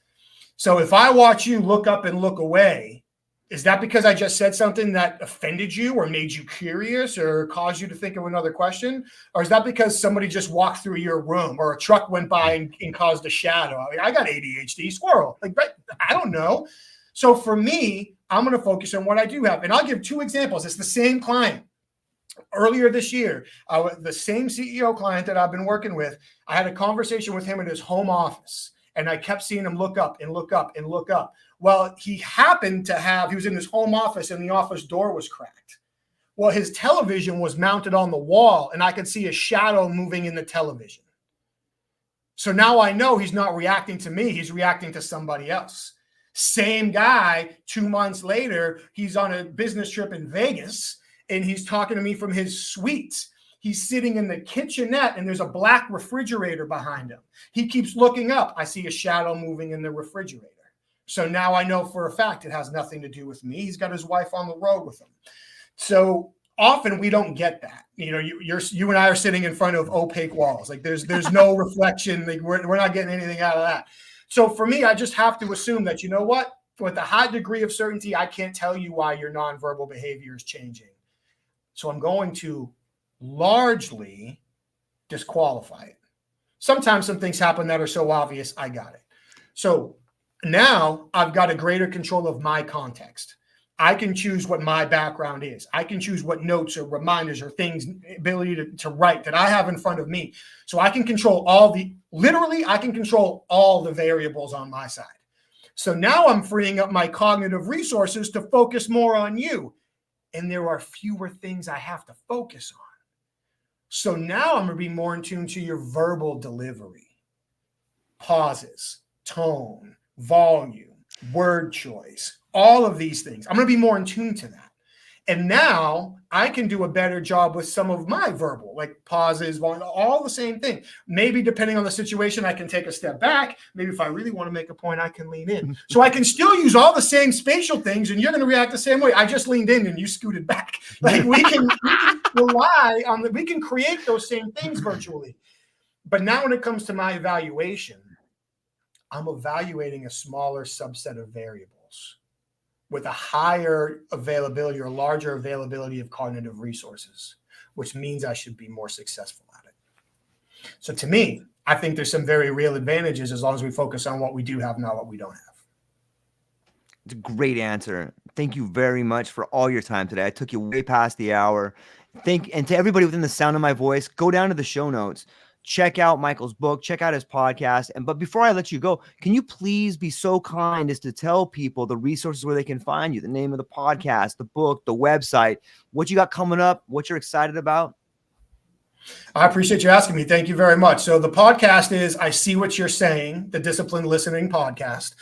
So if I watch you look up and look away, is that because I just said something that offended you or made you curious or caused you to think of another question? Or is that because somebody just walked through your room or a truck went by and caused a shadow? I got ADHD, squirrel. Like, I don't know. So for me, I'm going to focus on what I do have. And I'll give 2 examples. It's the same client. Earlier this year, the same CEO client that I've been working with, I had a conversation with him in his home office. And I kept seeing him look up and look up and look up. Well, he happened to have, he was in his home office and the office door was cracked. Well, his television was mounted on the wall and I could see a shadow moving in the television. So now I know he's not reacting to me. He's reacting to somebody else. Same guy, 2 months later, he's on a business trip in Vegas and he's talking to me from his suite. He's sitting in the kitchenette and there's a black refrigerator behind him. He keeps looking up. I see a shadow moving in the refrigerator. So now I know for a fact it has nothing to do with me. He's got his wife on the road with him. So often we don't get that. You know, you and I are sitting in front of opaque walls. Like there's no reflection. Like we're not getting anything out of that. So for me, I just have to assume that, you know what, with a high degree of certainty, I can't tell you why your nonverbal behavior is changing. So I'm going to largely disqualify it. Sometimes some things happen that are so obvious, I got it. So now I've got a greater control of my context. I can choose what my background is. I can choose what notes or reminders or things, ability to write that I have in front of me. So I can control I can control all the variables on my side. So now I'm freeing up my cognitive resources to focus more on you. And there are fewer things I have to focus on. So now I'm going to be more in tune to your verbal delivery, pauses, tone, volume, word choice, all of these things. I'm going to be more in tune to that. And now I can do a better job with some of my verbal, like pauses, volume, all the same thing. Maybe depending on the situation, I can take a step back. Maybe if I really want to make a point, I can lean in. So I can still use all the same spatial things, and you're going to react the same way. I just leaned in and you scooted back. Like we can rely on we can create those same things virtually. But now when it comes to my evaluation, I'm evaluating a smaller subset of variables with a higher availability or larger availability of cognitive resources, which means I should be more successful at it. So to me, I think there's some very real advantages as long as we focus on what we do have, not what we don't have. It's a great answer. Thank you very much for all your time today. I took you way past the hour. And to everybody within the sound of my voice, go down to the show notes. Check out Michael's book, check out his podcast. But before I let you go, can you please be so kind as to tell people the resources where they can find you, the name of the podcast, the book, the website, what you got coming up, what you're excited about? I appreciate you asking me. Thank you very much. So the podcast is I See What You're Saying, the Disciplined Listening Podcast.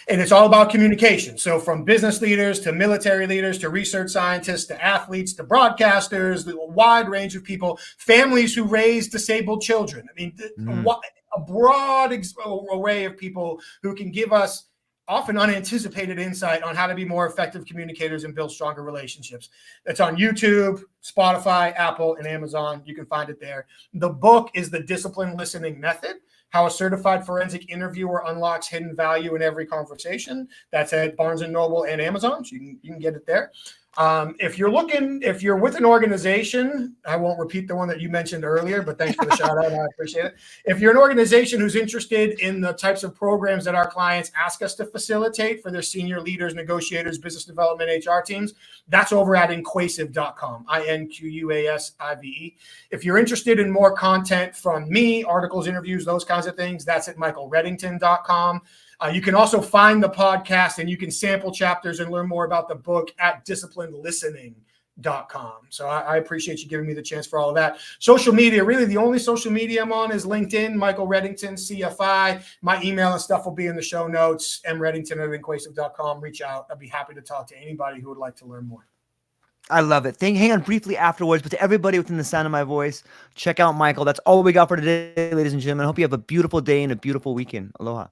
And it's all about communication. So from business leaders to military leaders to research scientists to athletes to broadcasters, a wide range of people, families who raise disabled children. I mean, a broad array of people who can give us often unanticipated insight on how to be more effective communicators and build stronger relationships. It's on YouTube, Spotify, Apple, and Amazon. You can find it there. The book is The Disciplined Listening Method: How a Certified Forensic Interviewer Unlocks Hidden Value in Every Conversation. That's at Barnes & Noble and Amazon, so you can get it there. If you're with an organization, I won't repeat the one that you mentioned earlier, but thanks for the shout out. I appreciate it. If you're an organization who's interested in the types of programs that our clients ask us to facilitate for their senior leaders, negotiators, business development, HR teams, that's over at InQuasive.com, InQuasive. If you're interested in more content from me, articles, interviews, those kinds of things, that's at MichaelReddington.com. You can also find the podcast and you can sample chapters and learn more about the book at disciplinedlistening.com. So I appreciate you giving me the chance for all of that. Social media, really the only social media I'm on is LinkedIn, Michael Reddington, CFI. My email and stuff will be in the show notes, mreddington@inquasive.com. Reach out. I'd be happy to talk to anybody who would like to learn more. I love it. Hang on briefly afterwards, but to everybody within the sound of my voice, check out Michael. That's all we got for today, ladies and gentlemen. I hope you have a beautiful day and a beautiful weekend. Aloha.